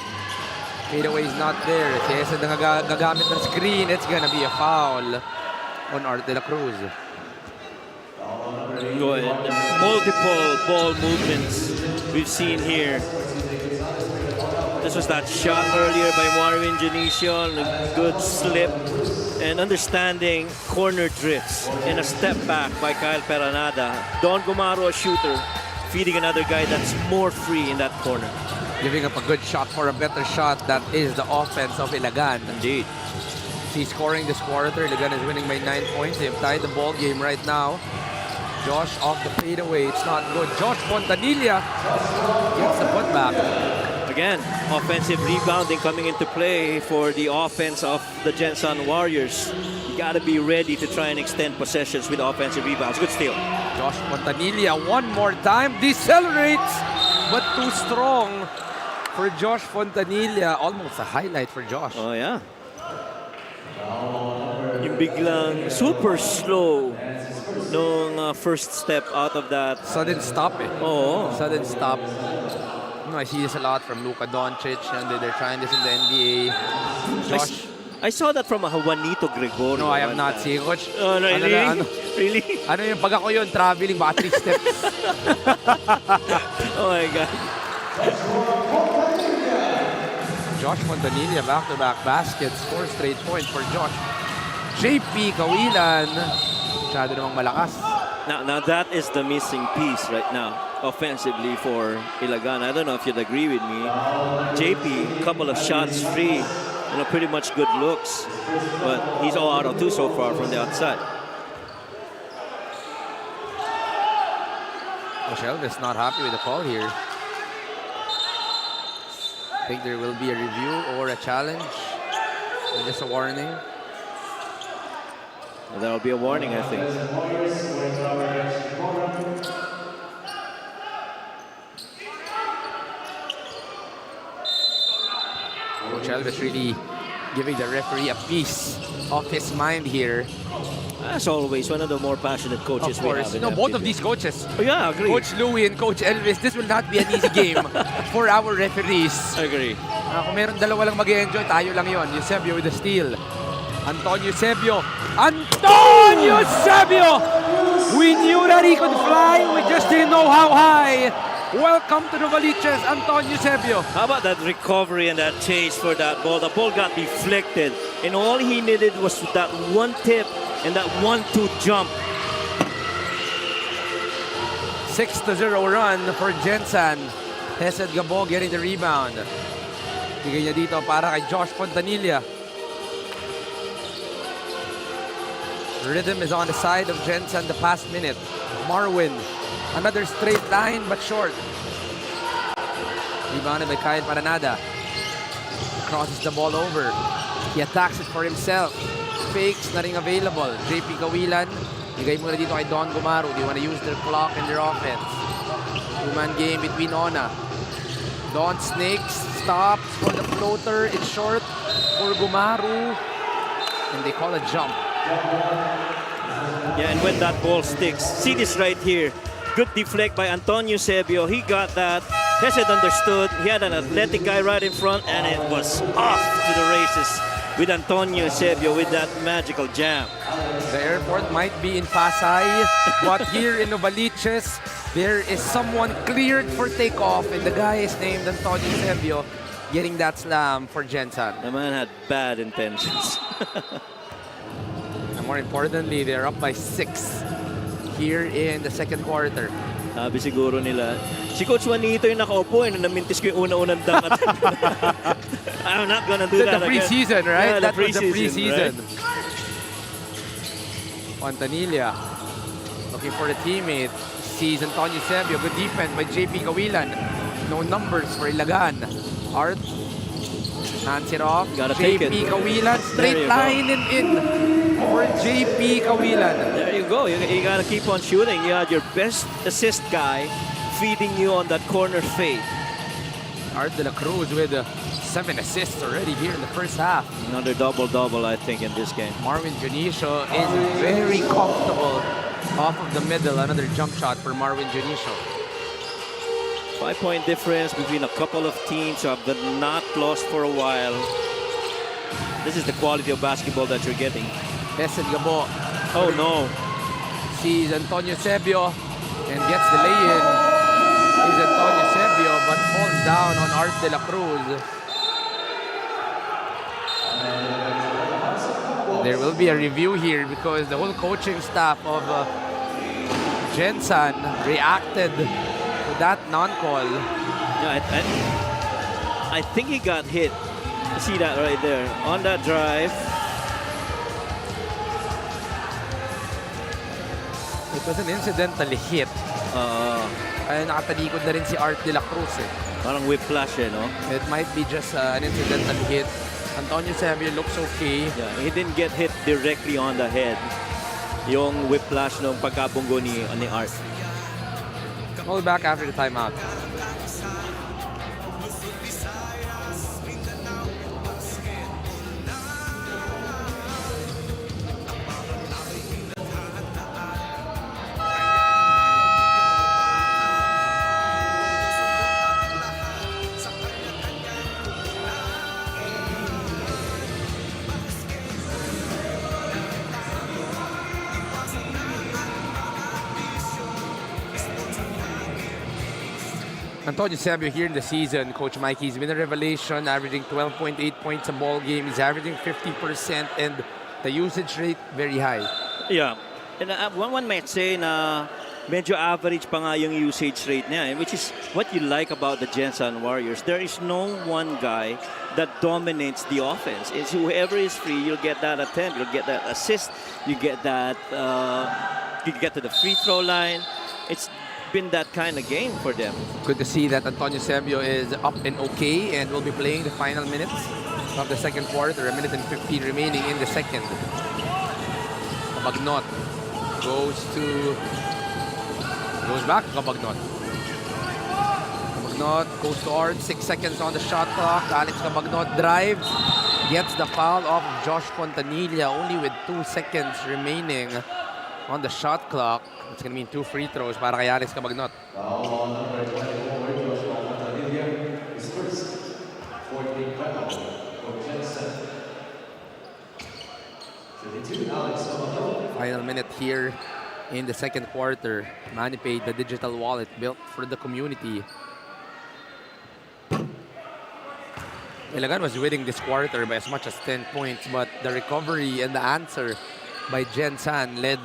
Fadeaway is not there. Si Hesed na gagamit ng screen. It's going to be a foul on Art de la Cruz. Good. Multiple ball movements we've seen here. This was that shot earlier by Marwin Junicio, a good slip, and understanding corner drifts, and a step back by Kyle Paranada. Don Gumaru, a shooter, feeding another guy that's more free in that corner. Giving up a good shot for a better shot. That is the offense of Ilagan. Indeed. He's scoring this quarter. Ilagan is winning by 9 points. They've tied the ball game right now. Josh off the fadeaway. It's not good. Josh Fontanilla gets the putback. Again, offensive rebounding coming into play for the offense of the Gensan Warriors. You got to be ready to try and extend possessions with offensive rebounds. Good steal. Josh Fontanilla one more time. Decelerates, but too strong for Josh Fontanilla. Almost a highlight for Josh. Oh, yeah. Yung biglang super slow nung first step out of that. Sudden stop eh. Oh. Sudden stop. I see this a lot from Luka Doncic, and they're trying this in the NBA. Josh. I saw that from Juanito Gregorio. No, I have not seen. Coach, Oh, no, really? Really? Ano yung pag ako yun, traveling, baka 3 steps. Oh my God. Josh Fontanilla, back-to-back baskets. 4 straight points for Josh. JP Kawilan. Masyado namang malakas. Now that is the missing piece right now, offensively for Ilagan. I don't know if you'd agree with me. JP, couple of shots free, pretty much good looks, but he's all out of 2 so far from the outside. Michelle is not happy with the call here. I think there will be a review or a challenge, or just a warning. Well, that'll be a warning, I think. Coach Elvis really giving the referee a piece of his mind here. As always, one of the more passionate coaches Of we course, have. no, both of these coaches, Oh, yeah, agree. Coach Louie and Coach Elvis, this will not be an easy game for our referees. Agree. Kung meron dalawa lang mag-enjoy, tayo lang yon. Eusebio with the steal. Antonio Eusebio. Antonio Eusebio! We knew that he could fly, we just didn't know how high. Welcome to Novaliches, Antonio Eusebio. How about that recovery and that chase for that ball? The ball got deflected, and all he needed was that one tip and that 1-2 jump. 6-0 run for Gensan. Hesed Gabo getting the rebound. Bigay niya dito para kay Josh Fontanilla. Rhythm is on the side of Gensan the past minute. Marwin, another straight line but short. Rebounded by Kyle Paranada. Crosses the ball over. He attacks it for himself. Fakes, nothing available. JP Kawilan, bigay muna dito kay Don Gumaru. They want to use their clock and their offense. Two-man game between Ona. Don snakes, stops for the floater. It's short for Gumaru. And they call a jump. Yeah, and when that ball sticks, see this right here. Good deflect by Antonio Eusebio. He got that. Hesed understood. He had an athletic guy right in front, and it was off to the races with Antonio Eusebio with that magical jam. The airport might be in Pasay, but here in Novaliches, there is someone cleared for takeoff, and the guy is named Antonio Eusebio, getting that slam for Gensan. The man had bad intentions. And more importantly, they're up by 6 here in the second quarter. Sabi siguro nila, si Coach Juanito yung nakaupo, nung namintis ko yung una-unang dunk. I'm not gonna do that The again. preseason, right? Yeah, That was the preseason. right? Fontanilla looking for the teammate. Sees Antonio Eusebio. Good defense by JP Kawilan. No numbers for Ilagan. Art hands it off. Gotta take JP it. Kawilan. There Straight you go. line and in for JP Kawilan. There you go. You gotta keep on shooting. You had your best assist guy feeding you on that corner fade. Art de la Cruz with 7 assists already here in the first half. Another double-double, I think, in this game. Marvin Junicio is very comfortable off of the middle. Another jump shot for Marvin Junicio. 5-point difference between a couple of teams who have not lost for a while. This is the quality of basketball that you're getting. Hesed Gabo Oh no. sees Antonio Eusebio and gets the lay-in. Is Antonio Eusebio but falls down on Art de la Cruz. There will be a review here because the whole coaching staff of Gensan reacted to that non-call. Yeah, I think he got hit. See that right there on that drive. It was an incidental hit. Ay, nakatalikod na rin si Art de la Cruz eh. Parang whiplash eh, no? It might be just an incidental hit. Antonio Sabio looks okay. Yeah, he didn't get hit directly on the head. Yung whiplash ng pagkabunggo ni Art. We'll be back after the timeout. Antonio Sabio here in the season, Coach Mikey's been a revelation, averaging 12.8 points a ball game. He's averaging 50% and the usage rate very high. Yeah. And one might say na medyo average pa nga yung usage rate niya, which is what you like about the Gensan Warriors. There is no one guy that dominates the offense. It's whoever is free, you'll get that attempt, you'll get that assist, you get that, you get to the free throw line. It's been that kind of game for them. Good to see that Antonio Sabio is up and okay and will be playing the final minutes of the second quarter. 1 minute and 15 remaining in the second. Cabagnot goes back to Cabagnot. Cabagnot goes to Art, 6 seconds on the shot clock. Alex Cabagnot drives, gets the foul off of Josh Fontanilla only with 2 seconds remaining on the shot clock. It's going to mean 2 free throws para kay Alex Cabagnot. Final minute here in the second quarter. Manny paid the digital wallet built for the community. Ilagan was winning this quarter by as much as 10 points, but the recovery and the answer by Gensan, led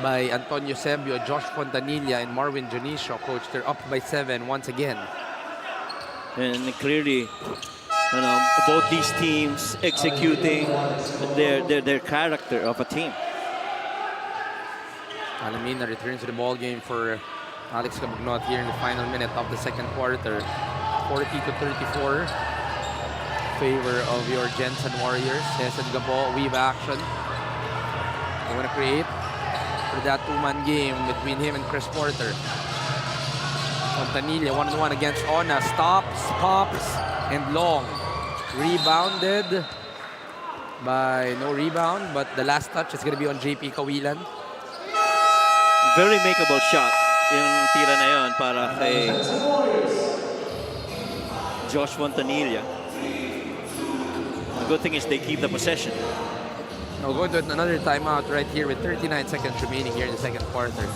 by Antonio Sabio, Josh Fontanilla, and Marvin Jonicio, coach, they're up by 7 once again. And clearly, both these teams executing their character of a team. Alamina returns to the ball game for Alex Cabagnot here in the final minute of the second quarter. 40-34. Favor of your Gensan Warriors. Cesar Gabo, weave action. They want to create for that two-man game between him and Chris Porter. Fontanilla, 1-on-1 against Ona. Stops, pops, and long. Rebounded by no rebound, but the last touch is going to be on JP Kawilan. Very makeable shot yung tira na yun para kay Josh Fontanilla. The good thing is they keep the possession. We'll go to another timeout right here with 39 seconds remaining here in the second quarter.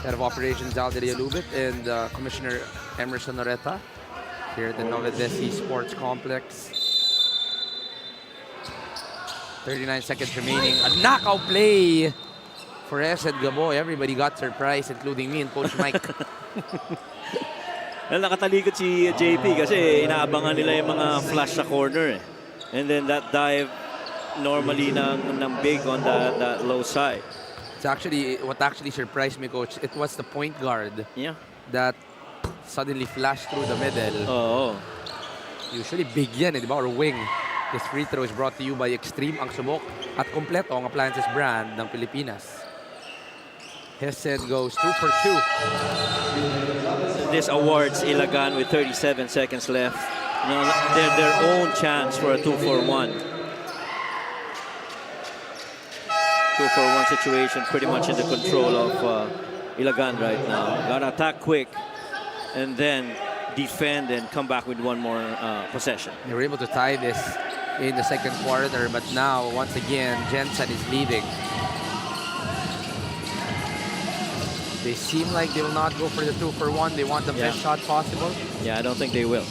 Head of Operations Alderia Lubit and Commissioner Emerson Noreta here at the Novedesi Sports Complex. 39 seconds remaining. A knockout play for Esed Gabo. Everybody got surprised, including me and Coach Mike. Well, nakatalikod si JP kasi inaabangan nila yung mga flash sa corner. And then that dive normally ng big on the low side. It's actually, what actually surprised me, Coach, it was the point guard that suddenly flashed through the middle. Oh. Usually big yan, di ba? Or wing. This free throw is brought to you by Extreme, ang subok at kompleto ang appliances brand ng Pilipinas. Hesed goes 2 for 2. This awards Ilagan with 37 seconds left. Their own chance for a 2-for-1. 2-for-1 situation pretty much in the control of Ilagan right now. Gotta attack quick. and then defend and come back with one more possession. They were able to tie this in the second quarter, but now, once again, Gensan is leading. They seem like they will not go for the 2-for-1. They want the best shot possible. Yeah, I don't think they will.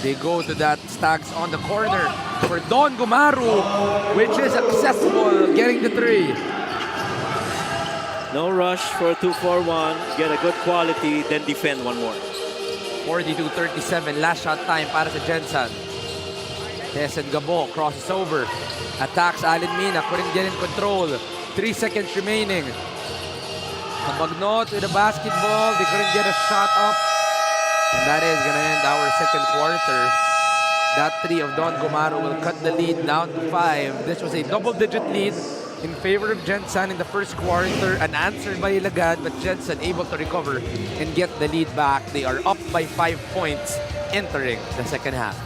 They go to that stacks on the corner for Don Gumaru, which is accessible, getting the 3. No rush for 2-for-1. Get a good quality, then defend one more. 42-37, last shot time para sa Gensan. Gensan Gabo crosses over, attacks Allen Mina, couldn't get in control. 3 seconds remaining. Kabagnot with the basketball, they couldn't get a shot up. And that is gonna end our second quarter. That 3 of Don Gumaru will cut the lead down to 5. This was a double-digit lead in favor of Gensan in the first quarter, unanswered by Ilagan, but Gensan able to recover and get the lead back. They are up by 5 points entering the second half.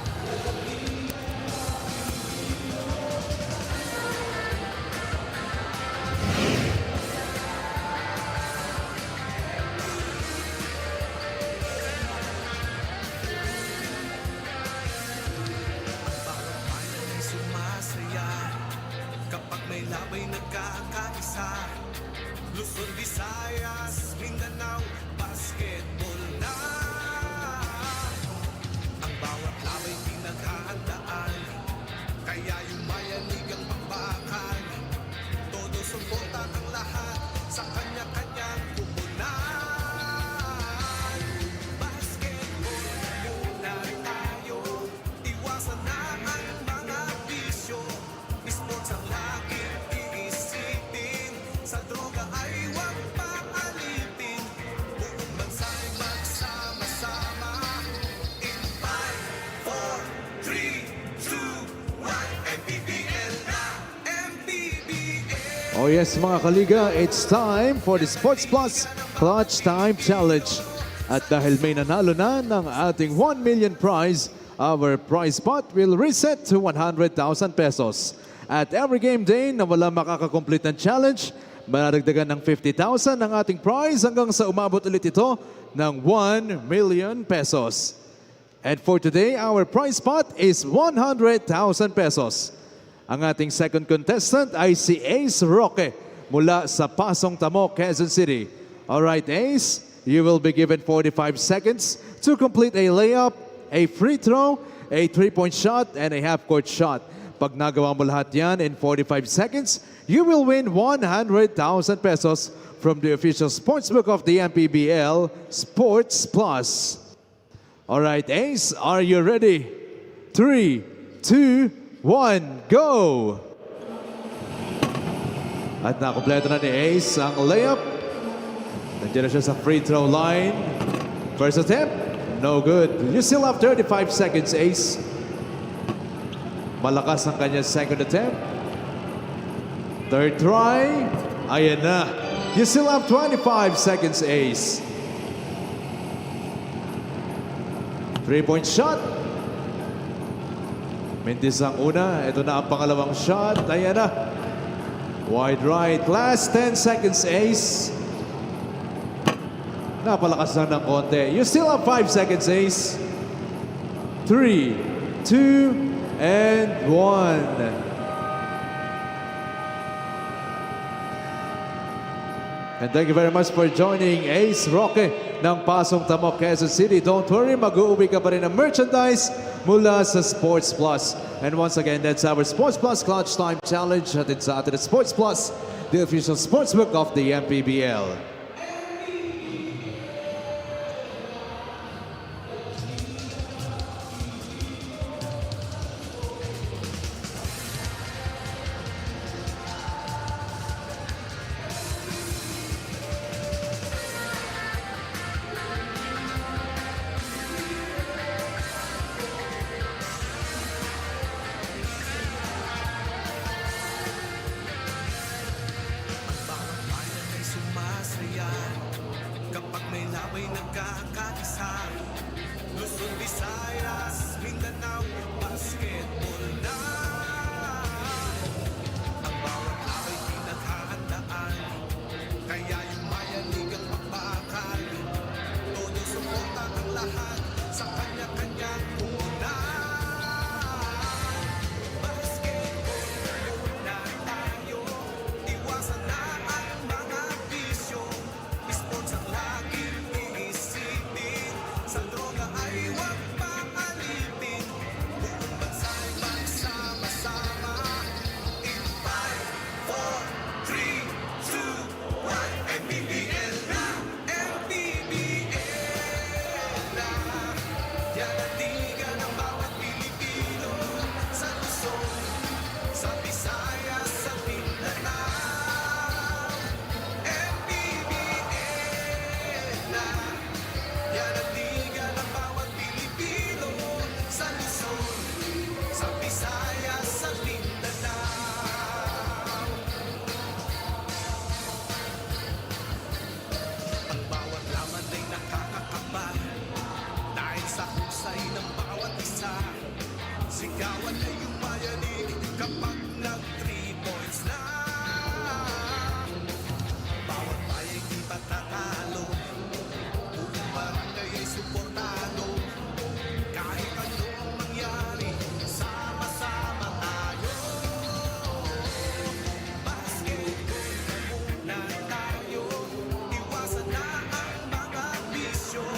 Kapag may labay nagkakaisa, Luzon, Visayas, Mindanao, basketball na. Ang bawat labay pinaghahandaan, kaya yung mayanig ang pagbakan. Todo suporta ng lahat sa kanya-kanyang pupunan. Basketball muna tayo, iwasan na ang mga bisyo. Sports ang laging iisipin, sa droga ay huwag paalitin. Buong bansa'y magsama-sama. In 5, 4, 3, 2, 1, MPBL na! MPBL! Oh yes mga kaliga, it's time for the Sports Plus Clutch Time Challenge. At dahil may nanalo na ng ating 1 million prize, our prize pot will reset to 100,000 pesos. At every game day na wala makakakomplete ng challenge, manadagdagan ng 50,000 ang ating prize hanggang sa umabot ulit ito ng 1 million pesos. And for today, our prize pot is 100,000 pesos. Ang ating second contestant ay si Ace Roque mula sa Pasong Tamo, Quezon City. Alright, Ace, you will be given 45 seconds to complete a layup, a free throw, a 3-point shot, and a half-court shot. Pag nagawa mo lahat yan in 45 seconds, you will win 100,000 pesos from the official sportsbook of the MPBL, Sports Plus. Alright, Ace, are you ready? 3, 2, 1, go! At nakompleto na ni Ace ang layup. Nandiyan na siya sa free throw line. First attempt, no good. You still have 35 seconds, Ace. Malakas ang kanyang second attempt. Third try. Ayan na. You still have 25 seconds, Ace. 3-point shot. Mendes ang una. Ito na ang pangalawang shot. Ayan na. Wide right. Last 10 seconds, Ace. Napalakas lang ng konti. You still have 5 seconds, Ace. 3, 2, and 1. And thank you very much for joining Ace Roque ng Pasong Tamo, Quezon City. Don't worry, mag-uuwi ka pa rin ng merchandise mula sa Sports Plus. And once again, that's our Sports Plus Clutch Time Challenge. Hatid sa atin at Sports Plus, the official sportsbook of the MPBL. Sigawan ay umayanig kapag nag-3 points na. Bawat baya'y di patatalo, buong barangay ay suportado. Kahit anong mangyari, sama-sama tayo. Basketball muna tayo, iwasan na ang mga bisyo.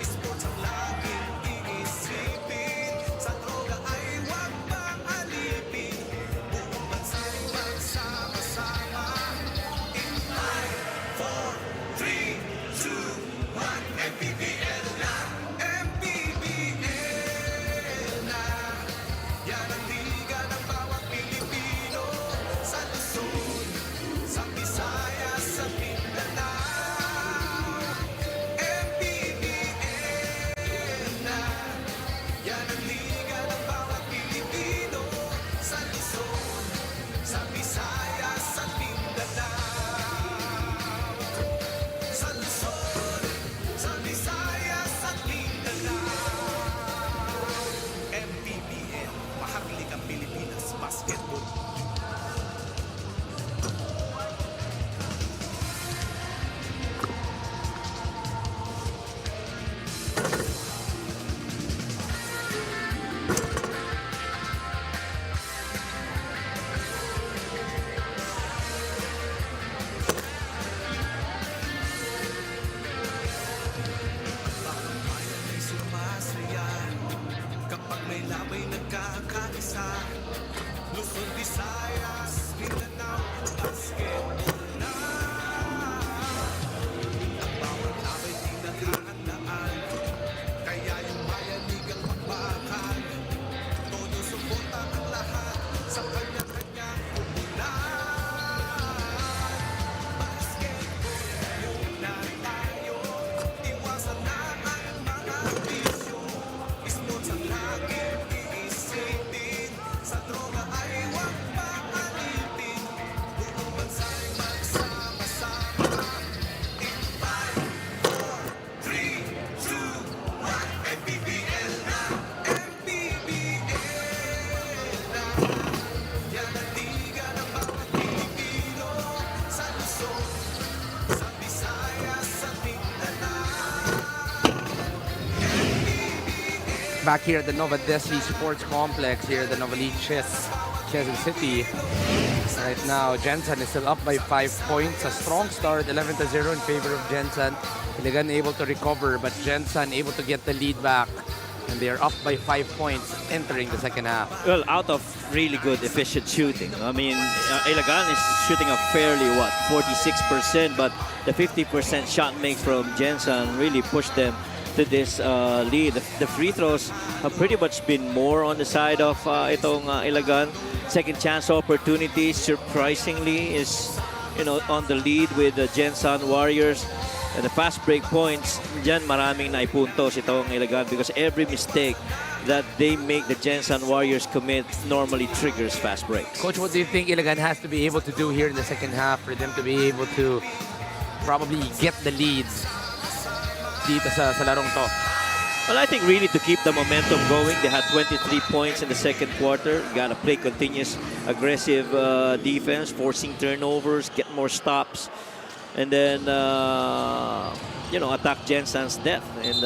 Sports ang laging iisipin, sa droga ay huwag pang alipin. Buong bansa'y magsama-sama. In 5, 4, 3, 2, 1, MPBL na, MPBL na. Yan ang liga ng bawat Pilipino, sa Luzon, sa Visayas, sa Mindanao. MPBL na. Yan ang liga ng bawat Pilipino, sa Luzon, sa Visayas, sa Mindanao. Sa Luzon, sa Visayas, sa Mindanao. MPBL, Mahaklikang Pilipinas Basketball. Bayan ay sumasaya kapag may labay nagkakaisa. Luzon, Visayas, Mindanao, basketball na. Ang bawat labay di naghahandaan, kaya yung mayanig ang pagbakan. Todo suporta ang lahat sa kanya-kanyang pupunan. Basketball muna tayo, iwasan na ang mga bisyo. Sports ang laging iisipin, sa droga ay huwag pang alipin. Buong bansa'y magsama-sama. In 5, 4, 3, 2, 1, MPBL na, MPBL na. Yan ang liga ng bawat Pilipino, sa Luzon, sa Visayas, sa Mindanao. Back here at the Nova Desi Sports Complex here at the Novaliches, Quezon City. Right now, Gensan is still up by 5 points. A strong start, 11-0 in favor of Gensan. Ilagan able to recover, but Gensan able to get the lead back. And they are up by 5 points entering the second half. Well, out of really good, efficient shooting. I mean, Ilagan is shooting a fairly, 46%, but the 50% shot make from Gensan really pushed them to this lead. The free throws have pretty much been more on the side of itong Ilagan. Second chance opportunities, surprisingly, is on the lead with the Gensan Warriors. And the fast break points, dyan maraming naipuntos itong Ilagan because every mistake that they make the Gensan Warriors commit normally triggers fast breaks. Coach, what do you think Ilagan has to be able to do here in the second half for them to be able to probably get the leads dito sa larong to? Well, I think really to keep the momentum going, they had 23 points in the second quarter. Got to play continuous, aggressive defense, forcing turnovers, get more stops, and then attack Gensan's depth, and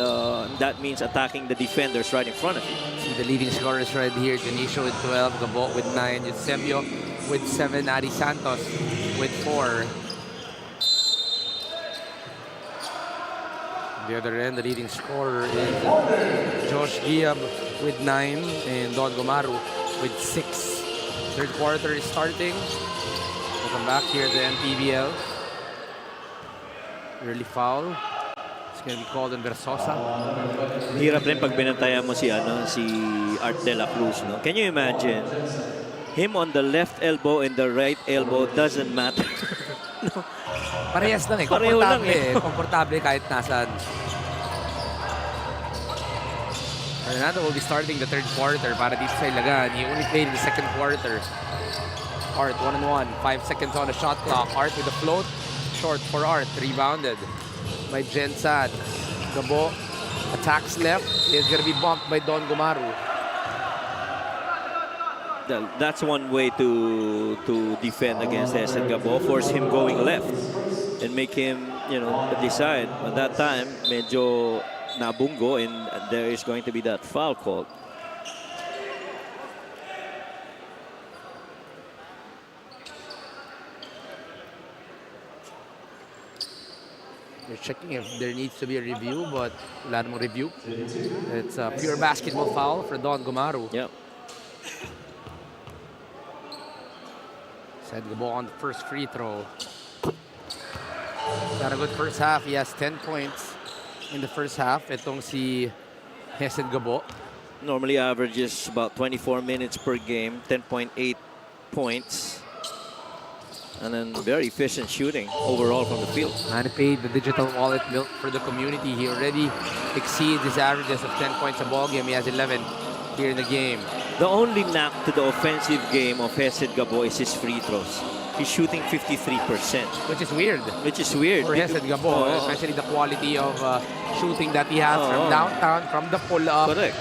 that means attacking the defenders right in front of you. See the leading scorers right here: Dionisio with 12, Gabo with 9, Eusebio with 7, Ari Santos with 4. The other end, the leading scorer is Josh Giab with 9 and Don Gomaru with 6. Third quarter is starting. Welcome back here at the MPBL. Early foul. It's going to be called on Versosa. Hirap rin pag binantayan mo si Art de la Cruz, no? Can you imagine him on the left elbow and the right elbow? Doesn't matter. No. Parehas lang eh. Pareho lang Komportable eh. Komportable kahit nasan. Fernando will be starting the third quarter para dito sa Ilagan. He only played in the second quarter. Art, 1-on-1. 5 seconds on the shot clock. Art with a float. Short for Art. Rebounded by Gensan. Gabo attacks left. Is going to be bumped by Don Gomaru. That's one way to defend against Hesed Gabo. Force him going left and make him, decide. At that time, medyo nabunggo, and there is going to be that foul call. They're checking if there needs to be a review, but wala namang review. It's a pure basketball foul for Don Gumaru. Yep. Hesed Gabo on the first free throw. Got a good first half. He has 10 points in the first half. Itong si Hesed Gabo. Normally averages about 24 minutes per game, 10.8 points. And then very efficient shooting overall from the field. Manny paid the digital wallet built for the community. He already exceeds his averages of 10 points a ball game. He has 11 here in the game. The only knock to the offensive game of Hesed Gabo is his free throws. He's shooting 53%. Which is weird. Which is weird. For Hesed Gabo, Oh. especially the quality of shooting that he has from Oh. downtown, from the pull-up. Correct.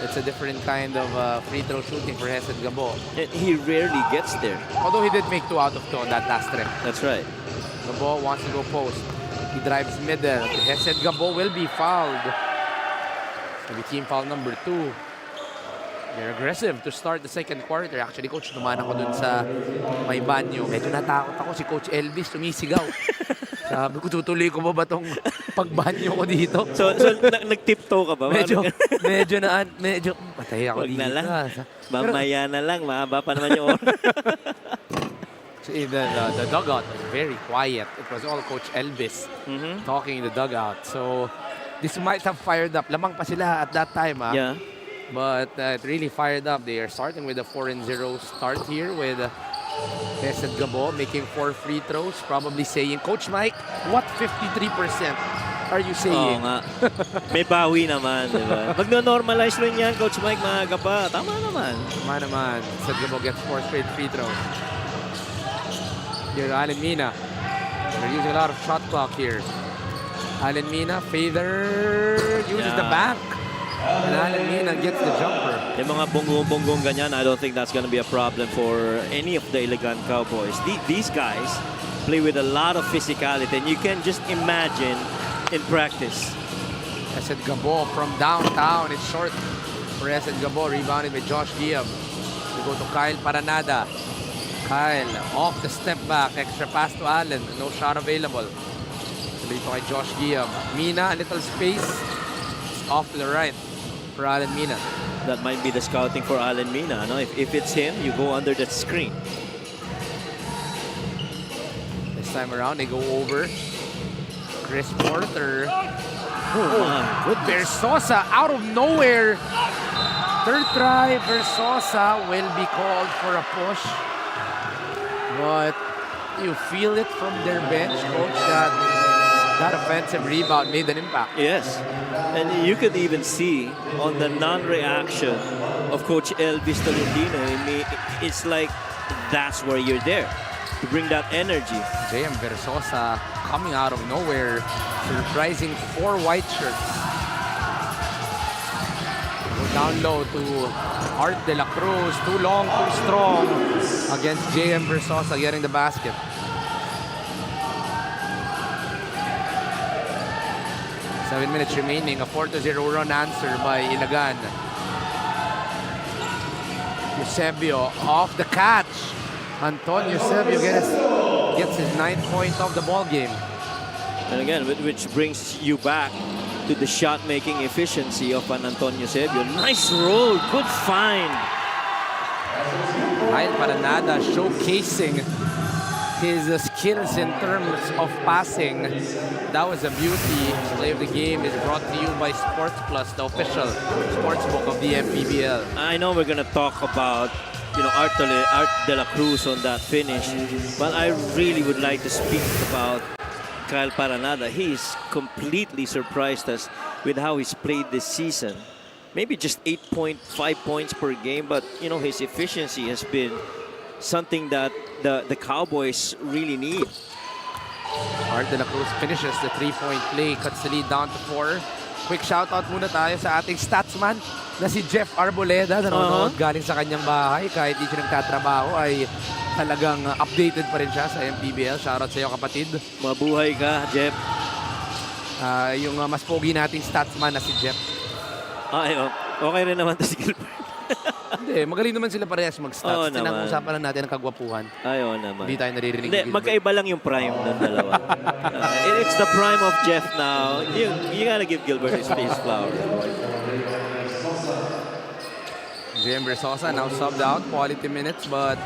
It's a different kind of free throw shooting for Hesed Gabo. And he rarely gets there. Although he did make 2 out of 2 on that last trip. That's right. Gabo wants to go post. He drives middle. Hesed Gabo will be fouled. So the team foul number 2. They're aggressive to start the second quarter. Actually, Coach, dumaan ako dun sa may banyo. Medyo natakot ako. Si Coach Elvis tumisigaw. Sabi ko, tutuloy ko ba itong pagbanyo ko dito? So nag-tiptoe ka ba? Medyo patay ako Wag dito. na lang. Mamaya na lang. Mahaba pa naman yung oras. So the dugout was very quiet. It was all Coach Elvis talking in the dugout. So this might have fired up. Lamang pa sila at that time. Yeah. But it really fired up. They are starting with a 4-0 start here with Hesed Gabo making 4 free throws. Probably saying, Coach Mike, what 53% are you Oo saying? nga. May bawi naman, di ba? Magno-normalize rin yan, Coach Mike, maaga pa. Tama naman. Tama naman. Hesed Gabo gets 4 straight free throws. Here, Allen Mina. They're using a lot of shot clock here. Allen Mina, Fader uses the back. And Allen Mina gets the jumper. Yung mga bonggong-bonggong ganyan, I don't think that's gonna be a problem for any of the Ilagan Cowboys. These guys play with a lot of physicality, and you can just imagine in practice. Hesed Gabo from downtown. It's short for Hesed Gabo. Rebounded by Josh Guillaume. We go to Kyle Paranada. Kyle off the step back. Extra pass to Allen. No shot available. Dito kay Josh Guillaume. Mina, a little space. It's off to the right for Allen Mina. That might be the scouting for Allen Mina. No? If it's him, you go under that screen. This time around, they go over. Chris Porter. Oh my goodness. Versosa out of nowhere. Third try, Versosa will be called for a push. But you feel it from their bench, Coach, that offensive rebound made an impact. Yes, and you could even see on the non-reaction of Coach Elvis Tolentino, it's like that's where you're there to bring that energy. J.M. Versosa coming out of nowhere, surprising 4 white shirts. Go down low to Art De La Cruz, too long, too strong against J.M. Versosa getting the basket. 7 minutes remaining, a 4-0 run answer by Ilagan. Eusebio off the catch. Antonio Eusebio gets his 9th point of the ball game. And again, which brings you back to the shot-making efficiency of an Antonio Eusebio. Nice roll, good find. Kyle Paranada showcasing his skills in terms of passing. That was a beauty. Play of the game is brought to you by Sports Plus, the official sportsbook of the MPBL. I know we're gonna talk about Art De La Cruz on that finish, but I really would like to speak about Kyle Paranada. He's completely surprised us with how he's played this season. Maybe just 8.5 points per game, but his efficiency has been something that the Cowboys really need. Art De La Cruz finishes the 3-point play, cuts the lead down to 4. quick shoutout muna tayo sa ating statsman na si Jeff Arboleda. Nanonood galing sa kanyang bahay. Kahit di siya nagtatrabaho ay talagang updated pa rin siya sa MPBL. Shoutout sa iyo, kapatid. Mabuhay ka, Jeff. Yung mas pogi nating statsman na si Jeff. Okay rin naman to si Gilbert. Hindi, magaling naman sila parehas mag-stats. Oo naman. Tinag-usapan lang natin ang kagwapuhan. Ayaw naman. Hindi tayo naririnig. Hindi, magkaiba lang yung prime ng dalawa. It's the prime of Jeff now. You gotta give Gilbert his flowers. JM Versosa now subbed out, quality minutes, but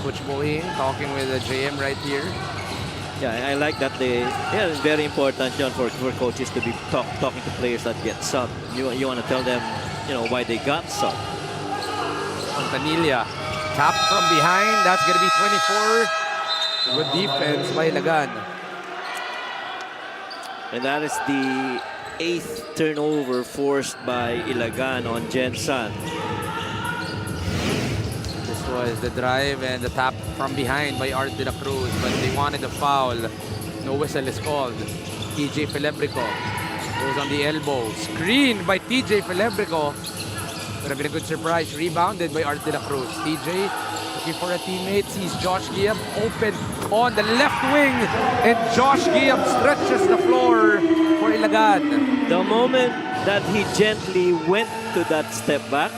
Coach Bohing talking with the JM right here. Yeah, I like that it's very important, John, for coaches to be talking to players that get subbed. You want to tell them, why they got subbed. Fontanilla, tap from behind. That's going to be 24. Good defense by Ilagan. And that is the 8th turnover forced by Ilagan on Gensan. This was the drive and the tap from behind by Art de la Cruz, but they wanted a foul. No whistle is called. TJ Felebrico goes on the elbow. Screen by TJ Felebrico. Would have been a good surprise. Rebounded by Art de la Cruz. TJ looking for a teammate. Sees Josh Giab open on the left wing. And Josh Giab stretches the floor for Ilagan. The moment that he gently went to that step back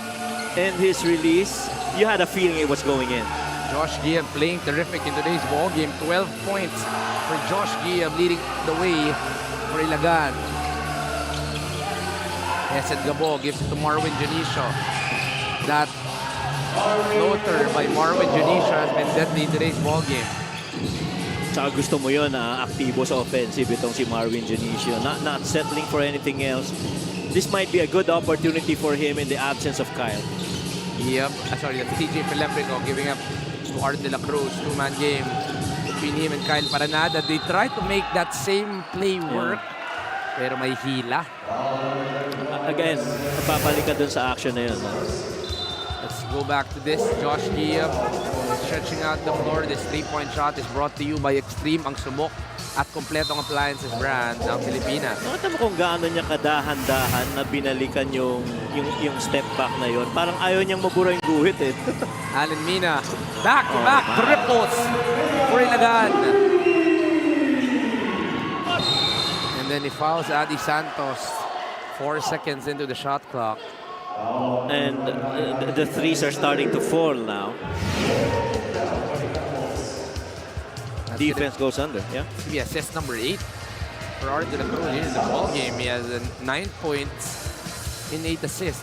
and his release, you had a feeling it was going in. Josh Giab playing terrific in today's ball game. 12 points for Josh Giab, leading the way for Ilagan. Esed Gabo gives it to Marwin Janicio. That floater by Marwin Janicio has been deadly in today's ball game. Tsaka gusto mo yun na aktibo sa offensive itong si Marwin Janicio. Not settling for anything else. This might be a good opportunity for him in the absence of Kyle. Yep, sorry, that's TJ Felebrico giving up to Art de la Cruz. Two-man game between him and Kyle Paranada. They try to make that same play work, pero may hila. Again, papalik ka dun sa action na yun. Let's go back to this. Josh Giab stretching out the floor. This three-point shot is brought to you by Extreme, ang sumok at kompletong appliances brand ng Pilipinas. Nakita mo kung gaano niya kadahan-dahan na binalikan yung step back na yun. Parang ayaw niyang mabura yung guhit eh. Allen Mina, back-to-back triples for Ilagan. And then he fouls Adi Santos 4 seconds into the shot clock. And the threes are starting to fall now. Defense goes under, yeah. He assist number 8 for Art de la Cruz in the ball game. He has 9 points in 8 assists.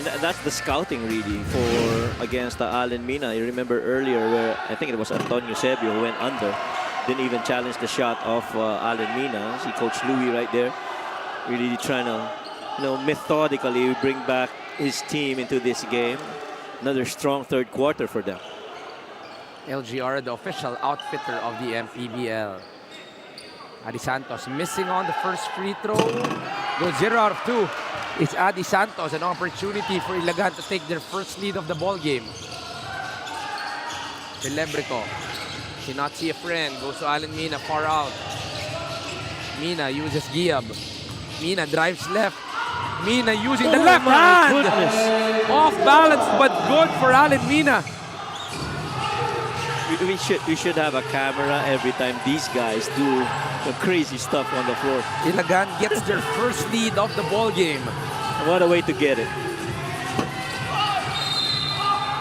And that's the scouting really for against Allen Mina. You remember earlier where I think it was Antonio Sebio who went under. Didn't even challenge the shot of Allen Mina. See Coach Louis right there. Really trying to, methodically bring back his team into this game. Another strong third quarter for them. LGR, the official outfitter of the MPBL. Adi Santos missing on the first free throw. Goes 0 out of 2. It's Adi Santos, an opportunity for Ilagan to take their first lead of the ball game. Felebrico cannot see a friend. Goes to Allen Mina, far out. Mina uses Giab. Mina drives left. Mina using the left hand. Goodness. Off balance, but good for Allen Mina. We should have a camera every time these guys do the crazy stuff on the floor. Ilagan gets their first lead of the ball game. What a way to get it.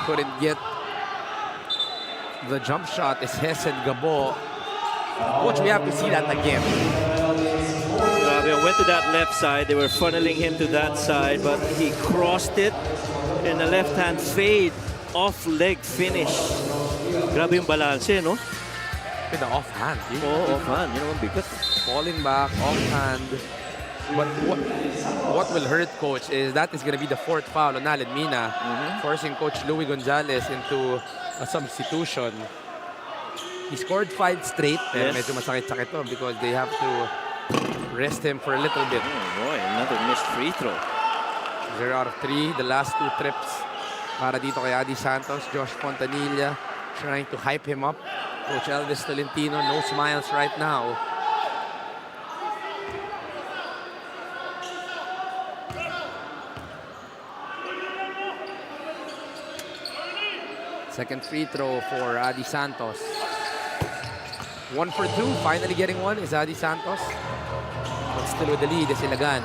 Couldn't get the jump shot. Is Hesed Gabo. Coach, we have to see that again. Grabe, went to that left side. They were funneling him to that side, but he crossed it in a left-hand fade, off-leg finish. Grabe yung balance, no? With the offhand. Oh, offhand. You know, bigat. Falling back, offhand. But what will hurt, Coach, is that is going to be the 4th foul on Allen Mina, forcing Coach Louis Gonzalez into a substitution. He scored 5 straight, and medyo masakit-sakit to because they have to rest him for a little bit. Oh boy, another missed free throw. 0 out of 3, the last 2 trips para dito kay Adi Santos. Josh Fontanilla trying to hype him up. Coach Elvis Tolentino, no smiles right now. Second free throw for Adi Santos. 1 for 2. Finally getting one is Adi Santos. But still with the lead is Ilagan.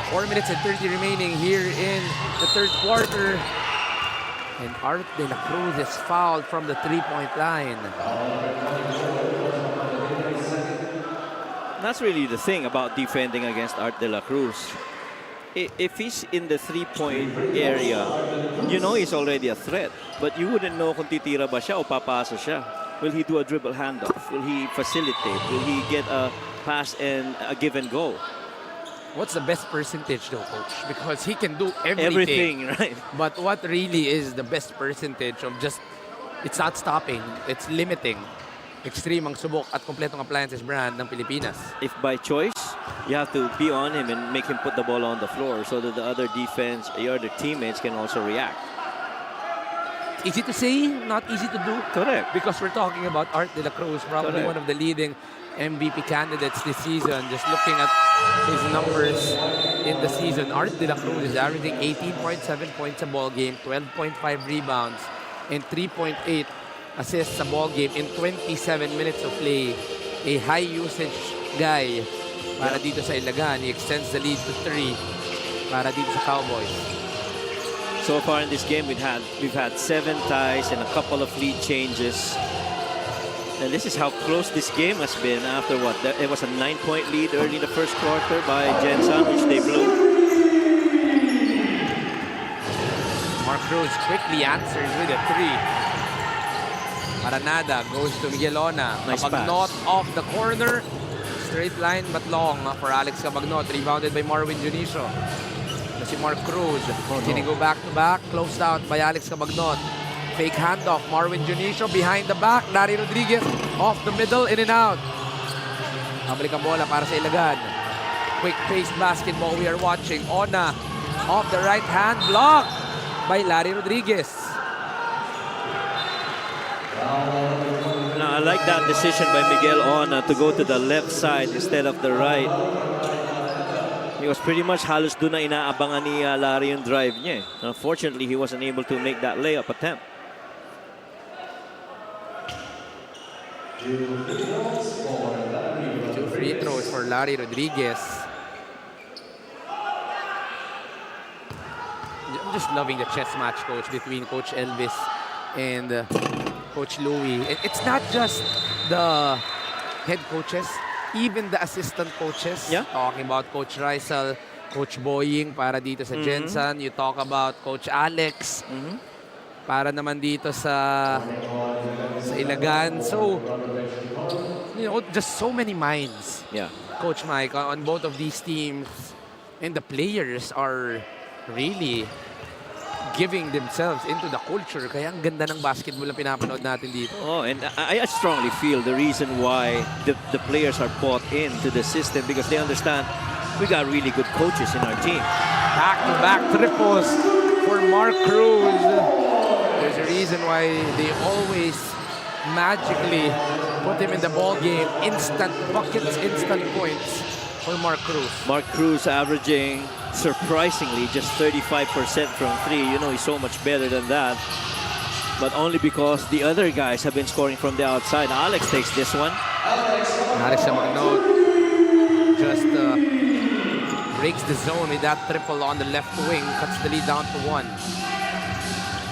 4 minutes and 30 remaining here in the third quarter. And Art de la Cruz is fouled from the three-point line. That's really the thing about defending against Art de la Cruz. If he's in the three-point area, you know he's already a threat. But you wouldn't know kung titira ba siya o papasa siya. Will he do a dribble handoff? Will he facilitate? Will he get a pass and a give and go? What's the best percentage though, Coach? Because he can do everything. Everything, right? But what really is the best percentage of just, it's not stopping, it's limiting. Extreme ang subok at kompletong appliances brand ng Pilipinas. If by choice, you have to be on him and make him put the ball on the floor so that the other defense, your other teammates can also react. Easy to say, not easy to do. Correct. Because we're talking about Art de la Cruz, probably Correct. one of the leading MVP candidates this season. Just looking at his numbers in the season, Art de la Cruz is averaging 18.7 points a ball game, 12.5 rebounds, and 3.8 assists a ball game in 27 minutes of play. A high usage guy para dito sa Ilagan. He extends the lead to 3 para dito sa Cowboys. So far in this game, we've had 7 ties and a couple of lead changes. And this is how close this game has been after what? It was a 9-point lead early in the first quarter by Gensan, which they blew. Mark Cruz quickly answers with a 3. Maranada goes to Miguelona. Nice Cabagnot pass. off the corner. Straight line but long for Alex Cabagnot. Rebounded by Marvin Junicio. Si Mark Cruz. Didn't go back-to-back. Closed out by Alex Cabagnot. Fake handoff. Marvin Junicio behind the back. Larry Rodriguez off the middle. In and out. Pabalik ang bola para sa Ilagan. Quick-paced basketball we are watching. Ona off the right hand. Blocked by Larry Rodriguez. Now, I like that decision by Miguel Ona to go to the left side instead of the right. He was pretty much halos doon na inaabangan ni Larry yung drive niya. Unfortunately, he wasn't able to make that layup attempt. Two free throws for Larry Rodriguez. I'm just loving the chess match, Coach, between Coach Elvis and Coach Louie. It's not just the head coaches, even the assistant coaches. Yeah. Talking about Coach Rizal, Coach Boying para dito sa Gensan. You talk about Coach Alex para naman dito sa Ilagan. So, you know, just so many minds, Yeah. Coach Mike, on both of these teams. And the players are really giving themselves into the culture. Kaya ang ganda ng basketball na pinapanood natin dito. Oh, and I strongly feel the reason why the players are bought into the system because they understand we got really good coaches in our team. Back-to-back triples for Mark Cruz. There's a reason why they always magically put him in the ball game. Instant buckets, instant points for Mark Cruz. Mark Cruz averaging, surprisingly, just 35% from 3. You know, he's so much better than that. But only because the other guys have been scoring from the outside. Alex takes this one. Alex Cabagnot just breaks the zone with that triple on the left wing. Cuts the lead down to 1.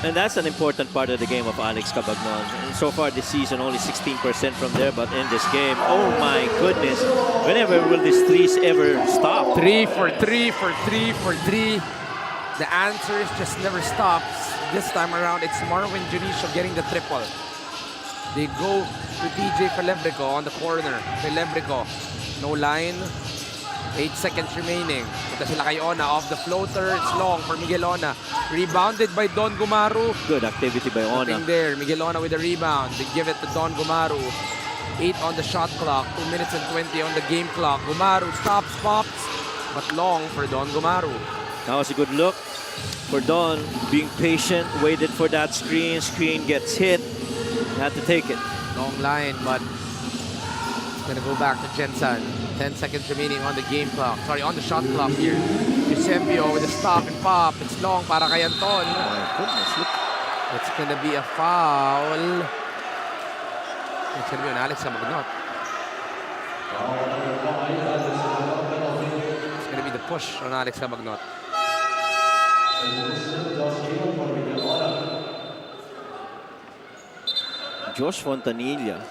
And that's an important part of the game of Alex Cabagnot. And so far this season, only 16% from there. But in this game, oh my goodness. Whenever will these threes ever stop? 3 for 3 for 3 for 3. The answers just never stops. This time around, it's Marvin Junicio getting the triple. They go to DJ Felebrico on the corner. Felebrico, no line. 8 seconds remaining. Punta sila kay Ona off the floater. It's long for Miguel Ona. Rebounded by Don Gumaru. Good activity by Ona. Nothing there. Miguel Ona with the rebound. They give it to Don Gumaru. 8 on the shot clock. 2 minutes and 20 on the game clock. Gumaru stops, pops. But long for Don Gumaru. That was a good look for Don. Being patient, waited for that screen. Screen gets hit. Had to take it. Long line, but it's gonna go back to Gensan. 10 seconds remaining on the game clock. Sorry, on the shot clock here. Eusebio with a stop and pop. It's long para kay Anton. My goodness, look. It's gonna be a foul. It's gonna be on Alex Amagnot. It's gonna be the push on Alex Amagnot. Josh Fontanilla,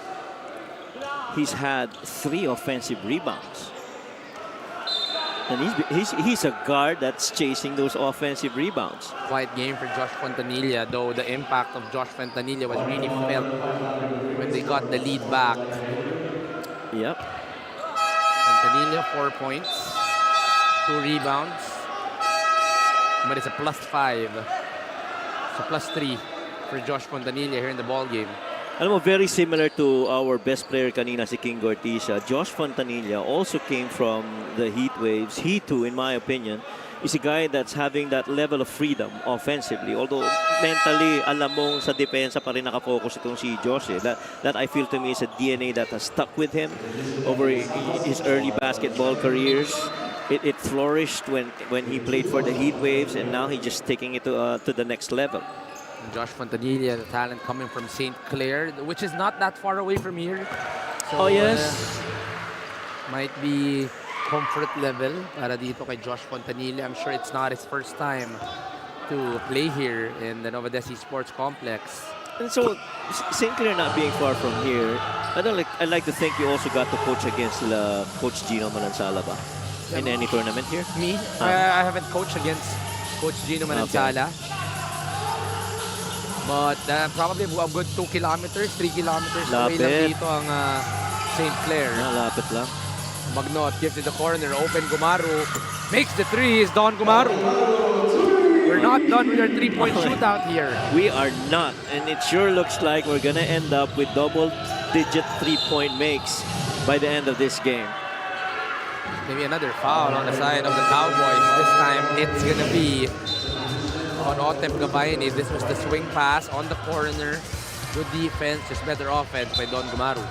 he's had 3 offensive rebounds. And he's a guard that's chasing those offensive rebounds. Quiet game for Josh Fontanilla, though the impact of Josh Fontanilla was really felt when they got the lead back. Yep. Fontanilla, 4 points, 2 rebounds, but it's a +5. It's a +3 for Josh Fontanilla here in the ball game. Alam mo, very similar to our best player kanina, si King Gorticia. Josh Fontanilla also came from the Heat Waves. He too, in my opinion, is a guy that's having that level of freedom offensively. Although mentally, alam mong sa depensa pa rin nakafocus itong si Josh. That I feel to me is a DNA that has stuck with him over his early basketball careers. It flourished when he played for the Heat Waves, and now he's just taking it to the next level. Josh Fontanilla, the talent coming from St. Clair, which is not that far away from here. So, Oh, yes. Might be comfort level para dito kay Josh Fontanilla. I'm sure it's not his first time to play here in the Nova Desi Sports Complex. And so, St. Clair not being far from here, I'd like to think you also got to coach against Coach Gino Manansala ba? In any tournament here? Me? I haven't coached against Coach Gino Manansala. But probably a good 2 kilometers, 3 kilometers away lang dito ang St. Clair. Lapit lang. Magnot gives it the corner, open Gumaru. Makes the threes, Don Gumaru. We're not done with our 3-point shootout here. We are not, and it sure looks like we're gonna end up with double-digit 3-point makes by the end of this game. Maybe another foul on the side of the Cowboys. This time it's gonna be on Otep Gabayani. This was the swing pass on the corner. Good defense, just better offense by Don Gumaru.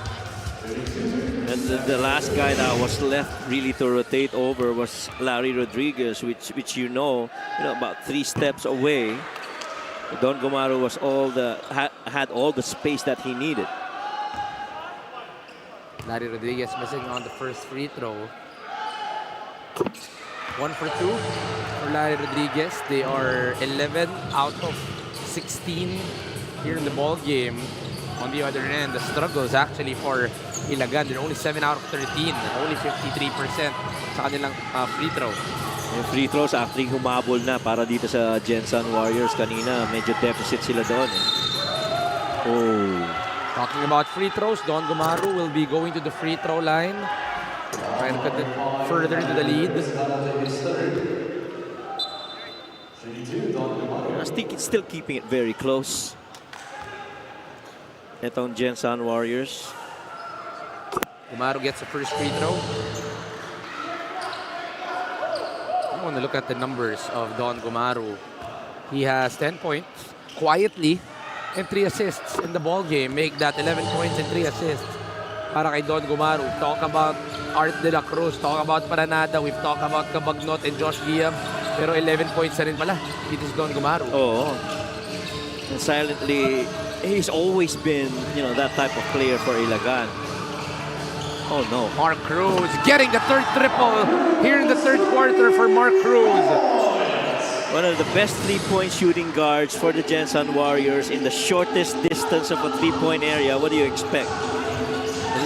And the last guy that was left really to rotate over was Larry Rodriguez, which you know about 3 steps away. Don Gumaru was had all the space that he needed. Larry Rodriguez missing on the first free throw. 1 for 2 for Larry Rodriguez. They are 11 out of 16 here in the ball game. On the other end, the struggles actually for Ilagan. They're only 7 out of 13. Only 53% sa kanilang free throw. Yung free throws actually humabol na para dito sa Gensan Warriors kanina. Medyo deficit sila doon. Oh. Talking about free throws, Don Gumaru will be going to the free throw line. Trying to cut it further into the lead. Still keeping it very close. Itong Gensan Warriors. Gumaru gets the first free throw. I want to look at the numbers of Don Gumaru. He has 10 points quietly and 3 assists in the ball game. Make that 11 points and 3 assists para kay Don Gumaru. Talk about Art de la Cruz, talk about Paranada, we've talked about Cabagnot and Josh Guillaume, pero 11 points na rin pala. It is Don Gumaru. Oh. And silently, he's always been, that type of player for Ilagan. Oh no. Mark Cruz getting the 3rd triple here in the 3rd quarter for Mark Cruz. One of the best 3-point shooting guards for the Gensan Warriors in the shortest distance of a 3-point area. What do you expect?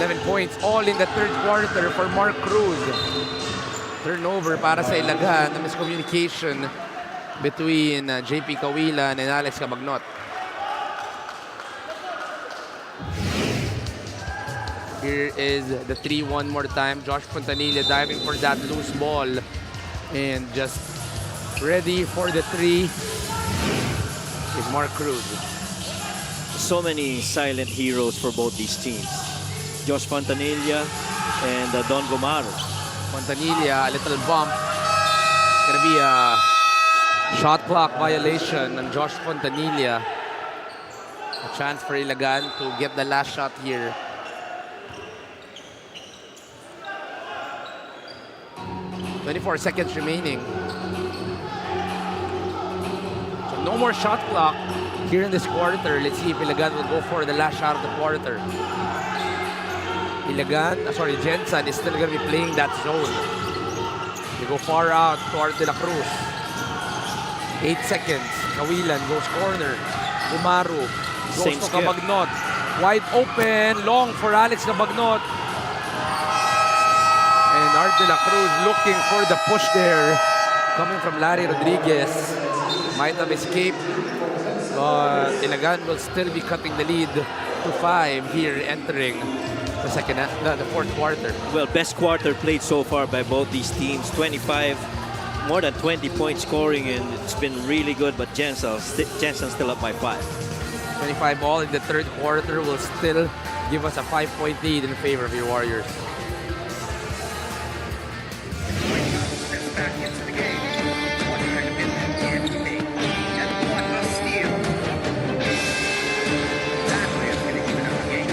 11 points all in the 3rd quarter for Mark Cruz. Turnover para sa Ilagan. The miscommunication between JP Cawilan and Alex Cabagnot. Here is the 3 one more time. Josh Fontanilla diving for that loose ball. And just ready for the 3 is Mark Cruz. So many silent heroes for both these teams. Josh Fontanilla and Don Gumaru. Fontanilla, a little bump. Gonna be a shot clock violation on Josh Fontanilla. A chance for Ilagan to get the last shot here. 24 seconds remaining. So no more shot clock here in this quarter. Let's see if Ilagan will go for the last shot of the quarter. Gensan is still going to be playing that zone. They go far out toward De La Cruz. 8 seconds. Kawilan goes corner. Umaru goes Same to skip. Cabagnot. Wide open. Long for Alex Cabagnot. And Art De La Cruz looking for the push there. Coming from Larry Rodriguez. Might have escaped. But Ilagan will still be cutting the lead to 5 here entering the fourth quarter. Well, best quarter played so far by both these teams. 25, more than 20 points scoring, and it's been really good. But Gensan's still up by 5. 25 all in the third quarter will still give us a 5-point lead in favor of your Warriors. Steps back into the game. What kind of impact can he make? And what a steal. That way is going to even up the game.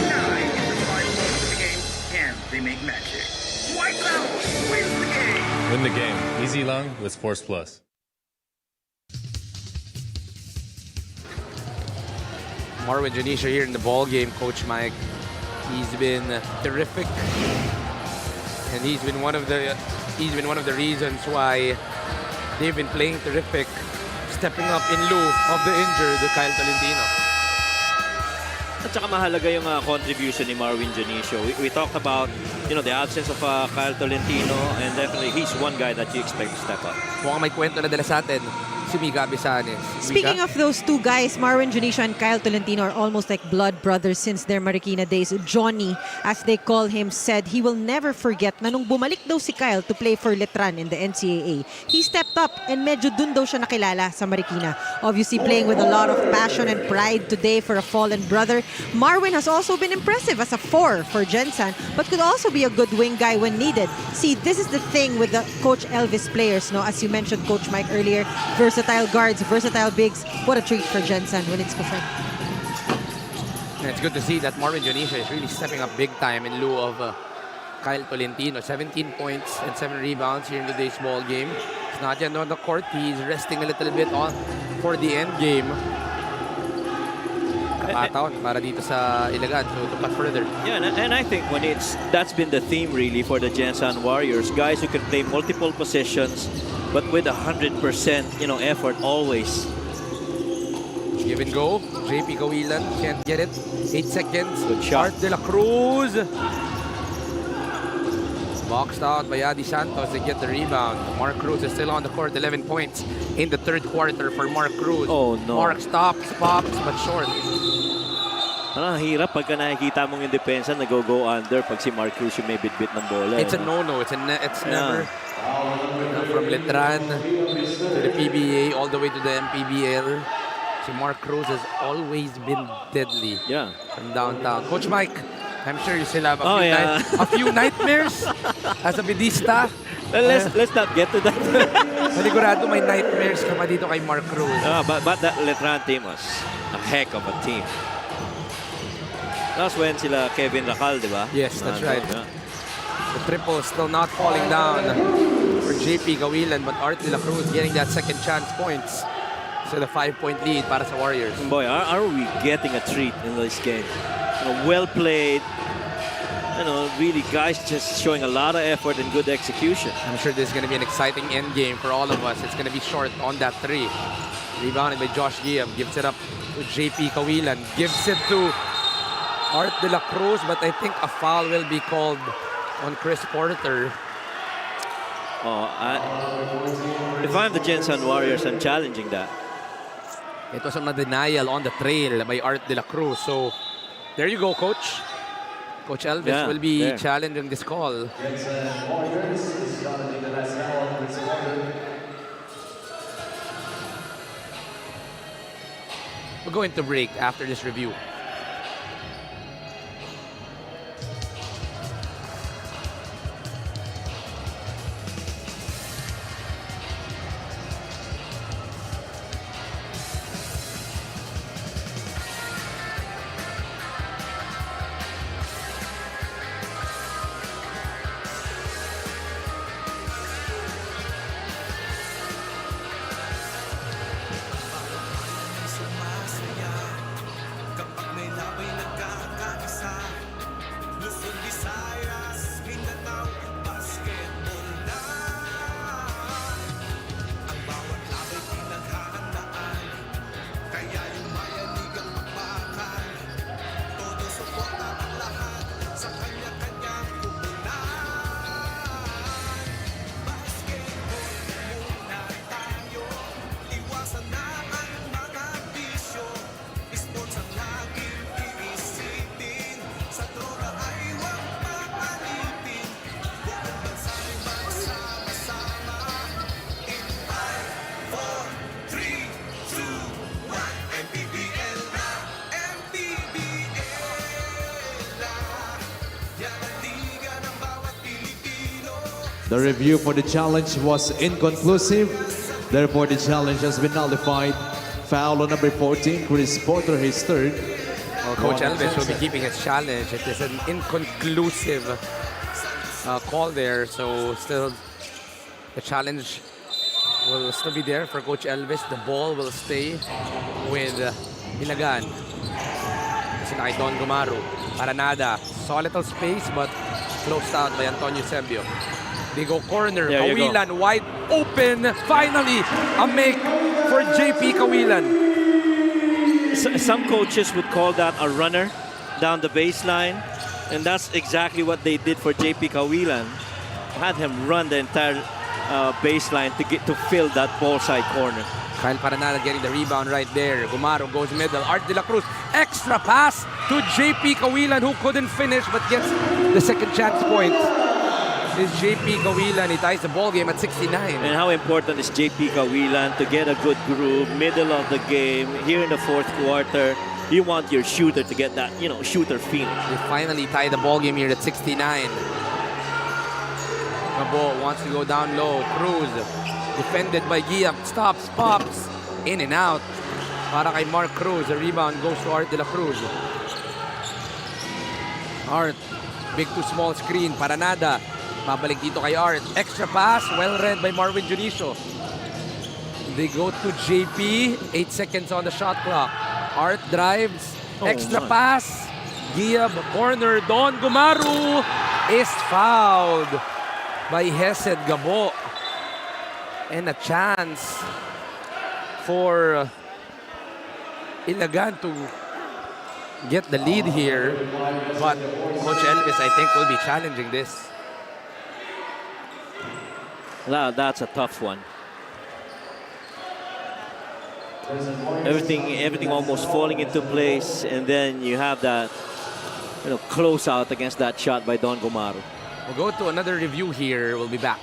9 in the final moments of the game. Can they make magic? White Lounge wins the game. Win the game. Easy Long with Force Plus. Marwin Janisha here in the ball game, Coach Mike. He's been terrific, and he's been one of the reasons why they've been playing terrific, stepping up in lieu of the injured Kyle Tolentino. At saka mahalaga yung contribution ni Marwin Janisho. We talked about, the absence of Kyle Tolentino, and definitely he's one guy that you expect to step up. Mukhang may kwento na dala sa atin si Mika Abisanes. Speaking of those two guys, Marwin Janisha and Kyle Tolentino are almost like blood brothers since their Marikina days. Johnny, as they call him, said he will never forget na nung bumalik daw si Kyle to play for Letran in the NCAA, he stepped up and medyo dun daw siya nakilala sa Marikina. Obviously playing with a lot of passion and pride today for a fallen brother. Marwin has also been impressive as a 4 for Gensan, but could also be a good wing guy when needed. See, this is the thing with the Coach Elvis players, no? As you mentioned, Coach Mike, earlier, versatile guards, versatile bigs. What a treat for Gensan when it's confirmed. And it's good to see that Marvin Janisha is really stepping up big time in lieu of Kyle Tolentino. 17 points and 7 rebounds here in today's ball game. It's not yet on the court. He's resting a little bit for the end game. Kapataon para dito sa Ilagan to cut further. Yeah, and I think that's been the theme really for the Gensan Warriors. Guys who can play multiple possessions, but with 100% effort always. Give and go. JP Kawilan can't get it. 8 seconds. Good shot. Art De La Cruz. Boxed out by Adi Santos. They get the rebound. Mark Cruz is still on the court. 11 points in the third quarter for Mark Cruz. Oh no. Mark stops, pops, but short. Hirap pagka nakikita mong yung depensa nag-go under pag si Mark Cruz yung may bit-bit ng bola. It's a no-no. It's never from Letran to the PBA all the way to the MPBL. Si Mark Cruz has always been deadly from downtown. Coach Mike, I'm sure you still have a few nightmares as a bidista. Let's not get to that. Manigurado may nightmares ka pa dito kay Mark Cruz. But that Letran team was a heck of a team. That's when sila Kevin Racal, di ba? Yes, that's right. The triple still not falling down for JP Kawilan, but Art De La Cruz getting that second chance points. So the 5-point lead para sa Warriors. Boy, are we getting a treat in this game? Well played. Really guys just showing a lot of effort and good execution. I'm sure this is going to be an exciting end game for all of us. It's going to be short on that 3. Rebounded by Josh Giam. Gives it up to JP Kawilan. Gives it to Art De La Cruz, but I think a foul will be called on Chris Porter. If I'm the Gensan Warriors, I'm challenging that. It was on a denial on the trail by Art De La Cruz. So there you go, Coach. Coach Elvis will be challenging this call. We'll go into break after this review. The review for the challenge was inconclusive. Therefore, the challenge has been nullified. Foul on number 14, Chris Porter, his third. Well, Coach Elvis will be keeping his challenge. It is an inconclusive call there. So still, the challenge will still be there for Coach Elvis. The ball will stay with Ilagan. Sinay Don Gumaru. Para nada. Saw a little space but closed out by Antonio Sembio. They go corner. There you go. Kawilan wide open. Finally, a make for JP Kawilan. Some coaches would call that a runner down the baseline, and that's exactly what they did for JP Kawilan. Had him run the entire baseline to fill that ball side corner. Kyle Paranada getting the rebound right there. Gumaro goes middle. Art De La Cruz. Extra pass to JP Kawilan, who couldn't finish but gets the second chance point. Is JP Kawilan. He ties the ball game at 69. And how important is JP Kawilan to get a good groove, middle of the game, here in the fourth quarter. You want your shooter to get that, shooter feeling. They finally tie the ball game here at 69. Gabo wants to go down low. Cruz defended by Guillaume. Stops, pops, in and out. Para kay Mark Cruz. The rebound goes to Art De La Cruz. Art, big to small screen. Paranada. Mabalik dito kay Art. Extra pass. Well read by Marvin Junicio. They go to JP. 8 seconds on the shot clock. Art drives. Extra pass. Giab. Corner. Don Gumaru is fouled by Hesed Gabo. And a chance for Ilagan to get the lead here. But Coach Elvis, I think, will be challenging this. That's a tough one. Everything almost falling into place, and then you have that close out against that shot by Don Gumaru. We'll go to another review here. We'll be back.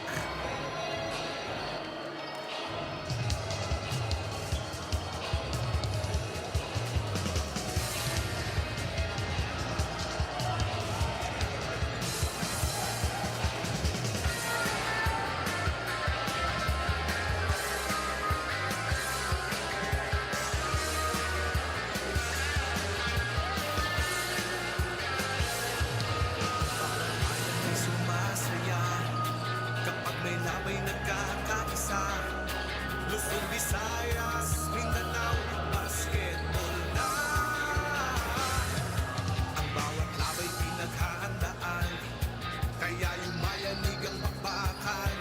Sumasaya kapag may labay nagkakaisa. Luzon, Visayas, Mindanao, basketball na. Ang bawat labay pinaghahandaan, kaya yung mayanig ang bakbakan.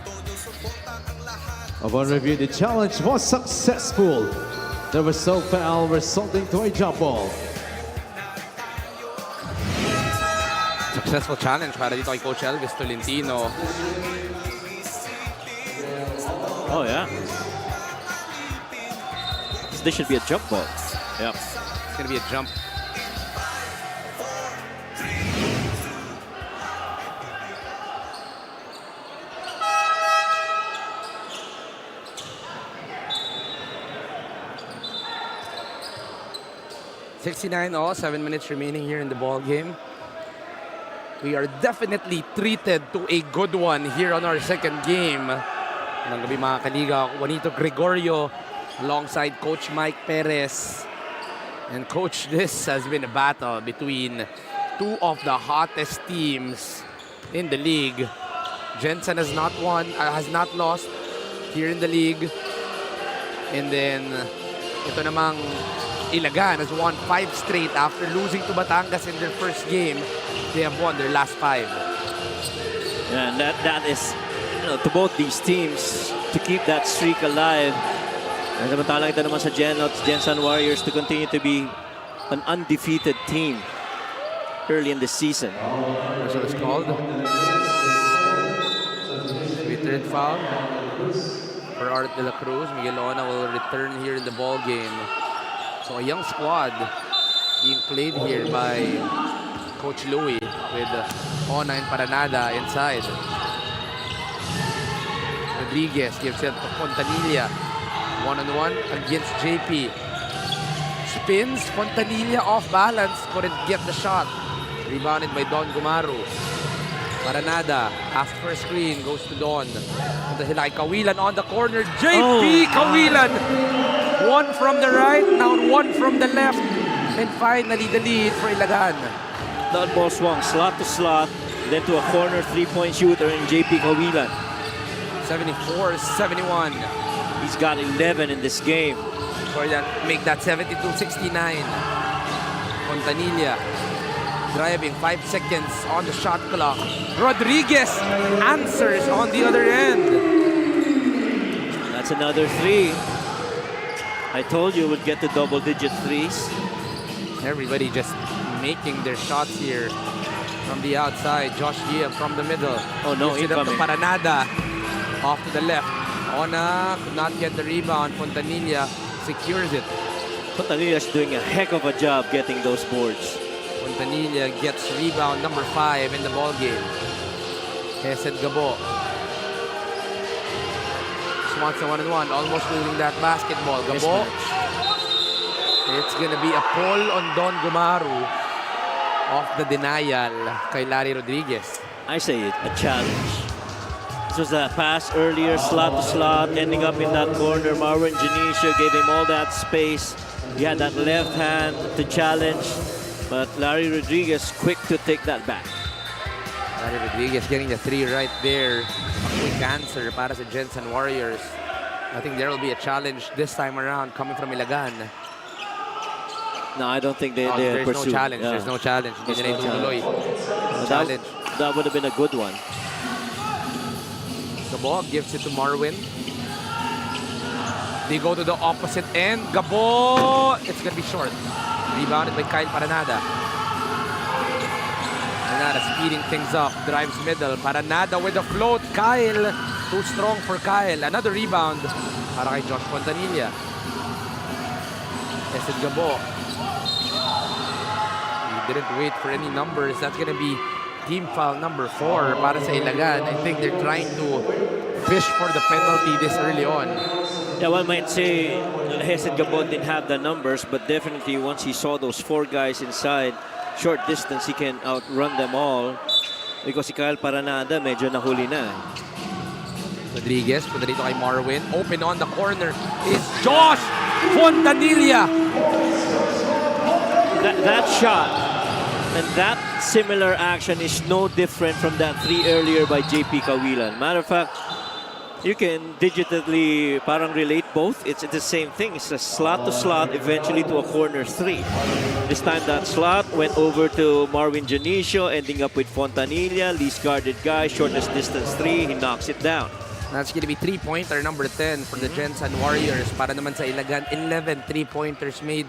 Todo suporta ang lahat. Upon review, the challenge was successful. There was no foul resulting to a jump ball. Successful challenge para dito kay Coach Elvis Tolentino. Oh yeah. This should be a jump ball. Yep. It's going to be a jump. (69) 7 minutes remaining here in the ball game. We are definitely treated to a good one here on our second game. Ng gabi mga kaliga, Juanito Gregorio alongside Coach Mike Perez. And Coach, this has been a battle between two of the hottest teams in the league. Gensan has not lost here in the league. And then ito namang Ilagan has won 5 straight after losing to Batangas in their first game. They have won their last 5. And that is to both these teams to keep that streak alive. And samantalang ito naman sa Gensan Warriors to continue to be an undefeated team early in the season. So it's called. Third foul for Art De La Cruz. Miguel Ona will return here in the ball game. So a young squad being played here by Coach Louie with Ona and Paranada inside. Rodriguez gives it to Fontanilla. One-on-one against JP. Spins. Fontanilla off balance. Couldn't get the shot. Rebounded by Don Gumaru. Paranada, asks for a screen, goes to Don. Punta sila kay Kawilan on the corner. JP Kawilan! One from the right, now one from the left. And finally, the lead for Ilagan. That ball swung slot to slot, then to a corner three-point shooter in JP Kawilan. 74-71. He's got 11 in this game. For that, make that 72-69. Fontanilla driving, 5 seconds on the shot clock. Rodriguez answers on the other end. That's another three. I told you we'd get to double-digit threes. Everybody just making their shots here from the outside. Josh Gia from the middle. Oh no, gives it up to incoming. Paranada. Off to the left. Ona could not get the rebound. Fontanilla secures it. Fontanilla's doing a heck of a job getting those boards. Fontanilla gets rebound number 5 in the ball game. Hesed Gabo. Swanson 1-on-1, almost losing that basketball. Gabo. It's gonna be a pull on Don Gumaru off the denial kay Larry Rodriguez. I say it, a challenge. This was a pass earlier, slot to slot, ending up in that corner. Marwan Janisha gave him all that space. He had that left hand to challenge, but Larry Rodriguez quick to take that back. Larry Rodriguez getting the 3 right there. A quick answer para sa Gensan Warriors. I think there will be a challenge this time around coming from Ilagan. No, I don't think they There's pursue. no challenge. Yeah. There's no challenge. Hindi nila itutuloy. No That, challenge. that would have been a good one. Gabo gives it to Marwin. They go to the opposite end. Gabo! It's gonna be short. Rebounded by Kyle Paranada. Paranada speeding things up. Drives middle. Paranada with the float. Kyle. Too strong for Kyle. Another rebound para kay Josh Fontanilla. Esed Gabo. He didn't wait for any numbers. That's gonna be team foul number 4 para sa Ilagan. I think they're trying to fish for the penalty this early on. Yeah, one might say Hesed Gabon didn't have the numbers, but definitely once he saw those 4 guys inside, short distance, he can outrun them all. Because si Kyle Paranada, medyo nahuli na. Rodriguez, punta dito kay Marwin. Open on the corner is Josh Fontanilla. That shot and that similar action is no different from that 3 earlier by JP Kawilan. Matter of fact, you can digitally parang relate both. It's the same thing. It's a slot to slot, eventually to a corner 3. This time that slot went over to Marwin Janisio, ending up with Fontanilla, least guarded guy, shortest distance 3. He knocks it down. That's going to be 3-pointer number 10 for the Gensan Warriors. Para naman sa Ilagan, 11 3-pointers made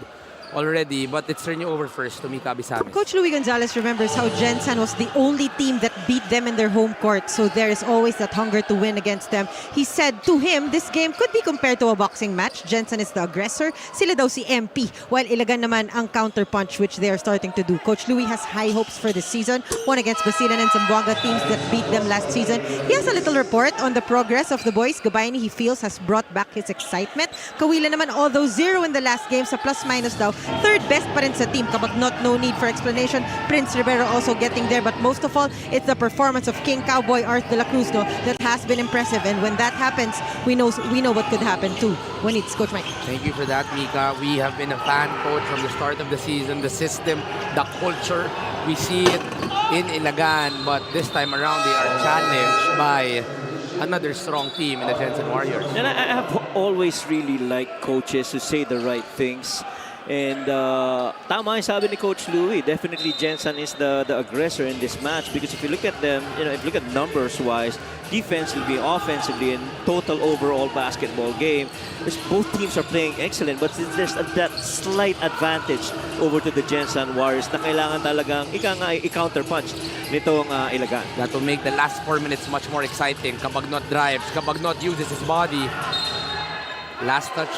already, but it's turning over first to Mika Abisamis. Coach Louis Gonzalez remembers how Gensan was the only team that beat them in their home court, so there is always that hunger to win against them. He said to him, this game could be compared to a boxing match. Gensan is the aggressor, sila daw si MP, while Ilagan naman ang counterpunch, which they are starting to do. Coach Louis has high hopes for this season, one against Basilan and Zamboanga teams that beat them last season. He has a little report on the progress of the boys. Gabayani, he feels, has brought back his excitement. Kawila naman, although 0 in the last game, sa plus-minus daw, third best pa rin sa team. Kapag no need for explanation. Prince Rivero also getting there, but most of all, it's the performance of King Cowboy Art de la Cruz that has been impressive. And when that happens, we know what could happen too when it's Coach Mike. Thank you for that, Mika. We have been a fan, Coach, from the start of the season. The system, the culture, we see it in Ilagan, but this time around, they are challenged by another strong team in the Gensan Warriors. And I have always really liked coaches who say the right things. And tama yung sabi ni Coach Louis, definitely Gensan is the aggressor in this match, because if you look at them, if you look at numbers-wise, defensively, offensively, and total overall basketball game, both teams are playing excellent, but there's that slight advantage over to the Gensan Warriors na kailangan talagang i-counterpunch nitong Ilagan. That will make the last 4 minutes much more exciting. Kapag not drives, kapag not uses his body. Last touch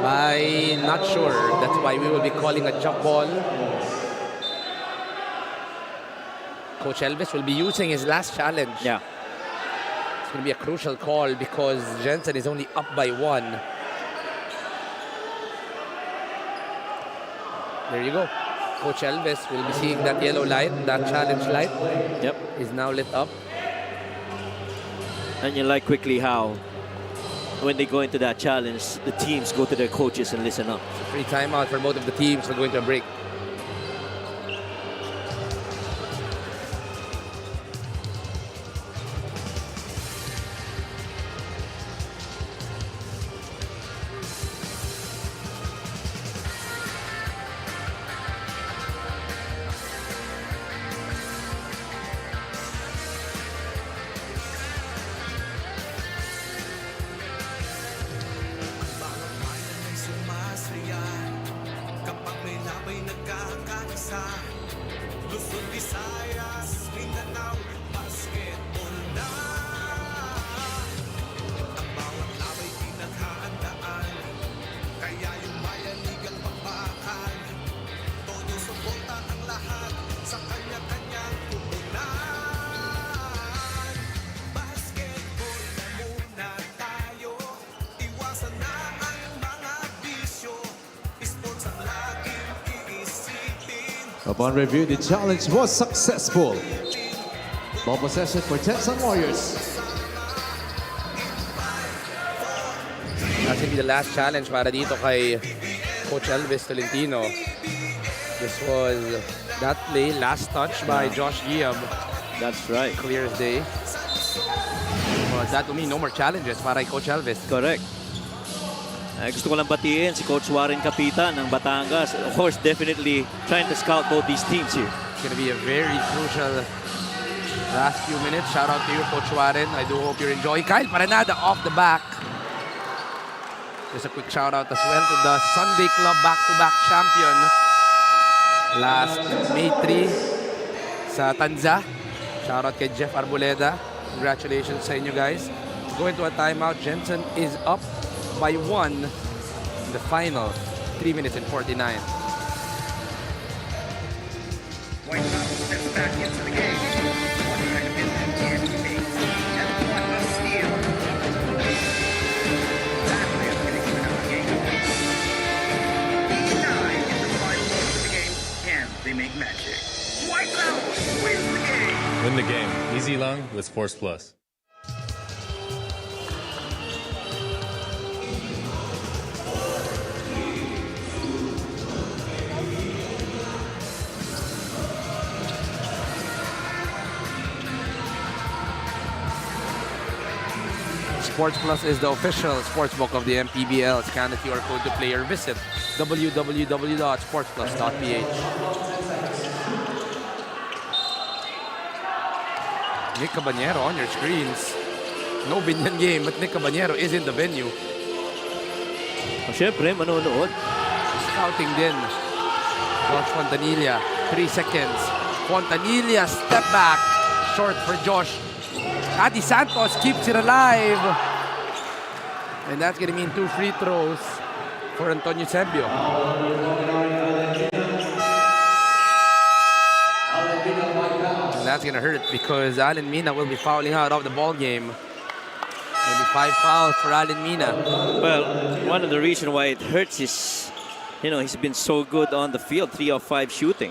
by not sure. That's why we will be calling a jump ball. Coach Elvis will be using his last challenge. Yeah. It's going to be a crucial call because Gensan is only up by 1. There you go. Coach Elvis will be seeing that yellow light, that challenge light Yep. is now lit up. And you like quickly how when they go into that challenge, the teams go to their coaches and listen up. Free timeout for both of the teams. We're going to a break. Sumasaya kapag may labay nagkakaisa. Luzon, Visayas, Mindanao, basketball na. Ang bawat labay pinaghahandaan, kaya yung bayanigang pagpakal. Todo suporta ang lahat sa kanya-kanyang tutunan. Basketball na muna tayo, iwasan na ang mga bisyo. Sports ang laging iisipin. Upon review, the challenge was successful. Ball possession for Gensan Warriors. That's going to be the last challenge para dito kay Coach Elvis Tolentino. This was that play, last touch by Josh Giab. That's right. Clear as day. Well, that to me, no more challenges para kay Coach Elvis. Correct. Gusto ko lang batiin si Coach Warren Kapitan ng Batangas. Of course, definitely trying to scout both these teams here. It's going to be a very crucial last few minutes. Shout out to you, Coach Warren. I do hope you're enjoying. Kyle Paranada off the back. Just a quick shout out as well to the Sunday Club back-to-back champion last May 3 sa Tanza. Shout out kay Jeff Arboleda. Congratulations sa inyo guys. Going to a timeout. Gensan is up by 1 in the final 3 minutes and 49. White House steps back into the game. What kind of impact can he make? And what a steal! Backland getting another game. 9 in the final moments of the game. Can they make magic? White House wins the game! Win the game. Easy long with Sports Plus. Sports Plus is the official sportsbook of the MPBL. Scan the QR code to play or visit www.sportsplus.ph. Nick Cabanero on your screens. No Binyan game, but Nick Cabanero is in the venue. Siyempre, manonood. Scouting din. Josh Fontanilla, 3 seconds. Fontanilla, step back. Short for Josh. Adi Santos keeps it alive. And that's going to mean 2 free throws for Antonio Sembio. And that's going to hurt because Alan Mina will be fouling out of the ball game. Maybe 5 fouls for Alan Mina. Well, one of the reasons why it hurts is, he's been so good on the field, 3 of 5 shooting.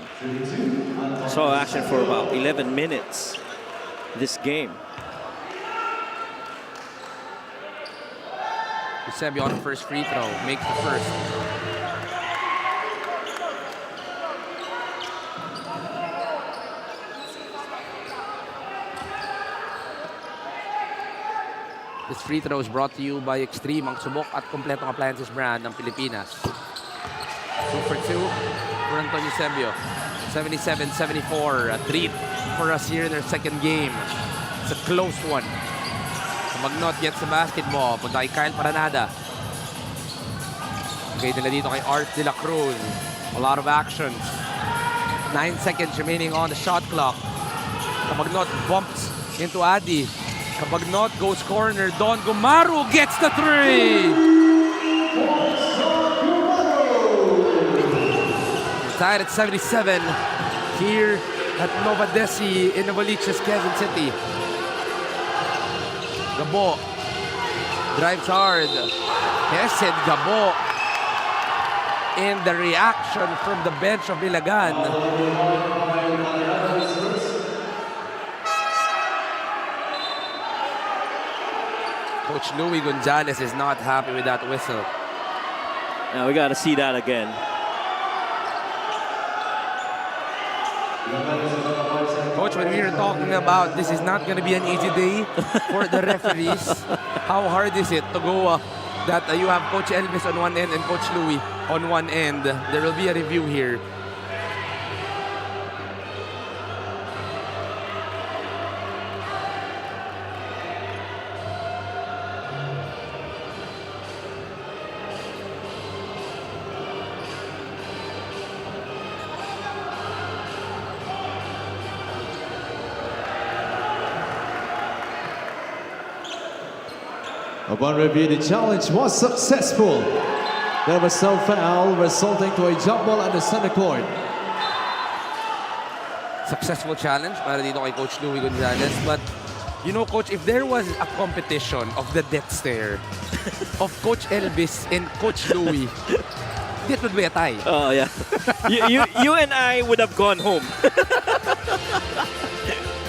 Saw action for about 11 minutes this game. Eusebio on the first free throw, makes the first. This free throw is brought to you by Extreme, ang subok at kompletong appliances brand ng Pilipinas. 2 for 2 for Antonio Sembio. 77-74, a treat for us here in their second game. It's a close one. Magnot gets the basketball. Punta kay Kyle Paranada. Okay, nila dito kay Art De La Cruz. A lot of action. 9 seconds remaining on the shot clock. Magnot bumps into Adi. Kabagnot goes corner. Don Gumaru gets the 3. Tied at 77 here at Nova Desi in Novaliches, Quezon City. Gabo drives hard. Hesed Gabo in the reaction from the bench of Ilagan. Coach Louis Gonzalez is not happy with that whistle. Now we got to see that again. Coach, when we were talking about this is not going to be an easy day for the referees, how hard is it to go that you have Coach Elvis on one end and Coach Louis on one end? There will be a review here. Upon review, the challenge was successful. There was no foul, resulting to a jump ball at the center court. Successful challenge para dito kay Coach Louis Gonzalez. But, you know, Coach, if there was a competition of the death stare of Coach Elvis and Coach Louis, it would be a tie. Oh, yeah. you and I would have gone home.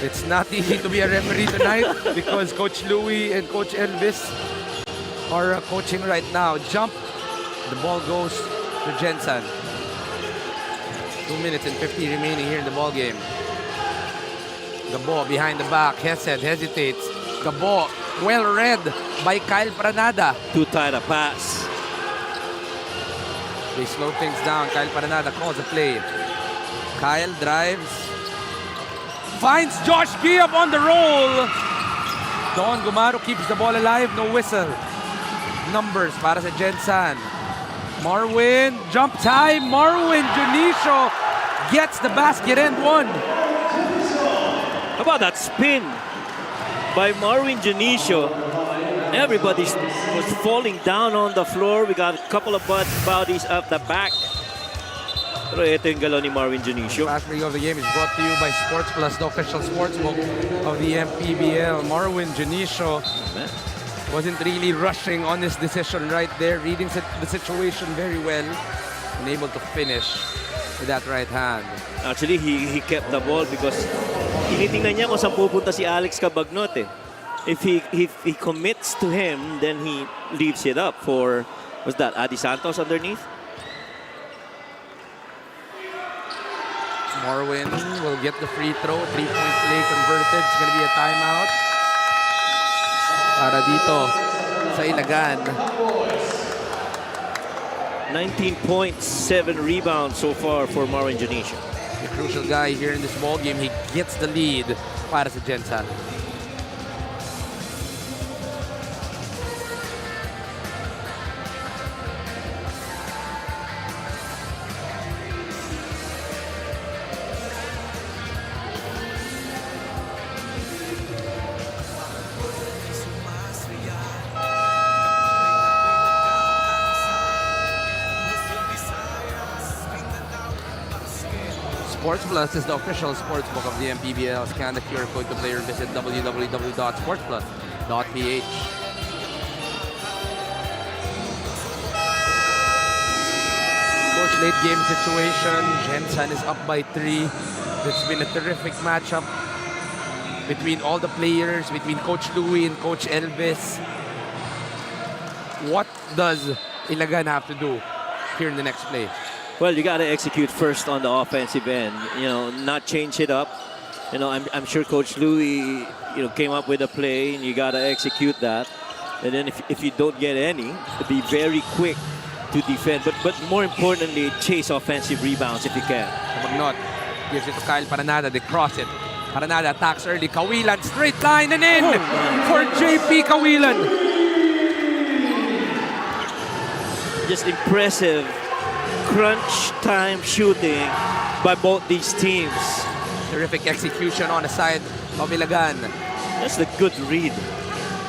It's not easy to be a referee tonight because Coach Louis and Coach Elvis are coaching right now. Jump. The ball goes to Gensan. 2 minutes and 50 remaining here in the ball game. Gabo behind the back. Hesed hesitates. Gabo well read by Kyle Pranada. Too tight a pass. They slow things down. Kyle Pranada calls a play. Kyle drives. Finds Josh Giab on the roll. Don Gumaro keeps the ball alive. No whistle. Numbers para sa Gensan. Marwin, jump time. Marwin Junicio gets the basket and one. How about that spin by Marwin Junicio? Everybody was falling down on the floor. We got a couple of bodies up the back. Pero ito yung galaw ni Marwin Junicio. Last review of the game is brought to you by Sports Plus, the official sportsbook of the MPBL. Marwin Junicio wasn't really rushing on his decision right there, reading the situation very well and able to finish with that right hand. Actually, he kept the ball because tinitingnan niya kung saan pupunta si Alex Cabagnot eh. If he commits to him, then he leaves it up for, what's that, Adi Santos underneath? Marwin will get the free throw. 3-point play converted. It's going to be a timeout para dito sa Ilagan. 19 points, 7 rebounds so far for Marwin Junicio. The crucial guy here in this ball game. He gets the lead para sa Gensan. Sports Plus is the official sportsbook of the MPBL. Scan the QR code to play or visit www.sportsplus.ph. Coach, late game situation. Gensan is up by 3. It's been a terrific matchup between all the players, between Coach Louis and Coach Elvis. What does Ilagan have to do here in the next play? Well, you got to execute first on the offensive end. You know, not change it up. You know, I'm sure Coach Louis, came up with a play, and you got to execute that. And then if you don't get any, be very quick to defend. But more importantly, chase offensive rebounds if you can. Magnot gives it to Kyle Paranada. They cross it. Paranada attacks early. Kawilan, straight line and in for JP Kawilan. Just impressive crunch time shooting by both these teams. Terrific execution on the side of Ilagan. That's the good read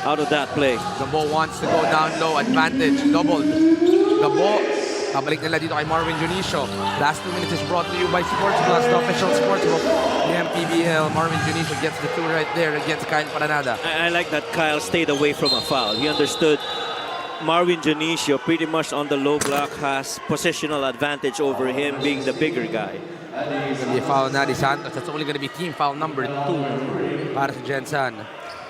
out of that play. Gabo wants to go down low. Advantage. Doubled. Gabo. Kabalik nila dito kay Marwin Junicio. Last 2 minutes is brought to you by Sports Plus, the official sportsbook. The MPBL. Marwin Junicio gets the 2 right there against Kyle Paranada. I like that Kyle stayed away from a foul. He understood Marvin Janicio pretty much on the low block has positional advantage over him being the bigger guy. It's gonna be a foul na ni Santos. That's only gonna be team foul number 2 para sa Gensan.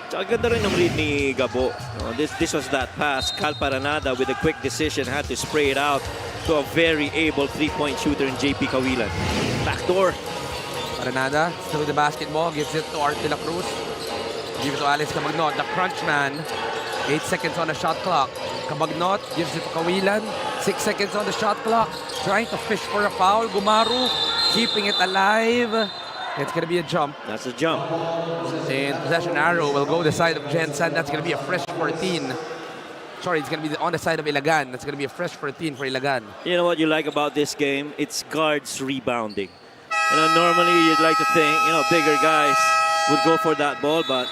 Tsaka ganda rin ng read ni Gabo. This was that pass. Cal Paranada with a quick decision had to spray it out to a very able three-point shooter in JP Cawilan. Backdoor. Paranada, still with the basketball, gives it to Art de la Cruz. Gives it to Alex Cabagnot, the crunch man. 8 seconds on the shot clock. Cabagnot gives it to Cawilan. 6 seconds on the shot clock. Trying to fish for a foul. Gumaru keeping it alive. It's going to be a jump. That's a jump. And possession arrow will go the side of Gensan. That's going to be a fresh 14. Sorry, it's going to be on the side of Ilagan. That's going to be a fresh 14 for Ilagan. You know what you like about this game? It's guards rebounding. Normally you'd like to think, bigger guys would go for that ball, but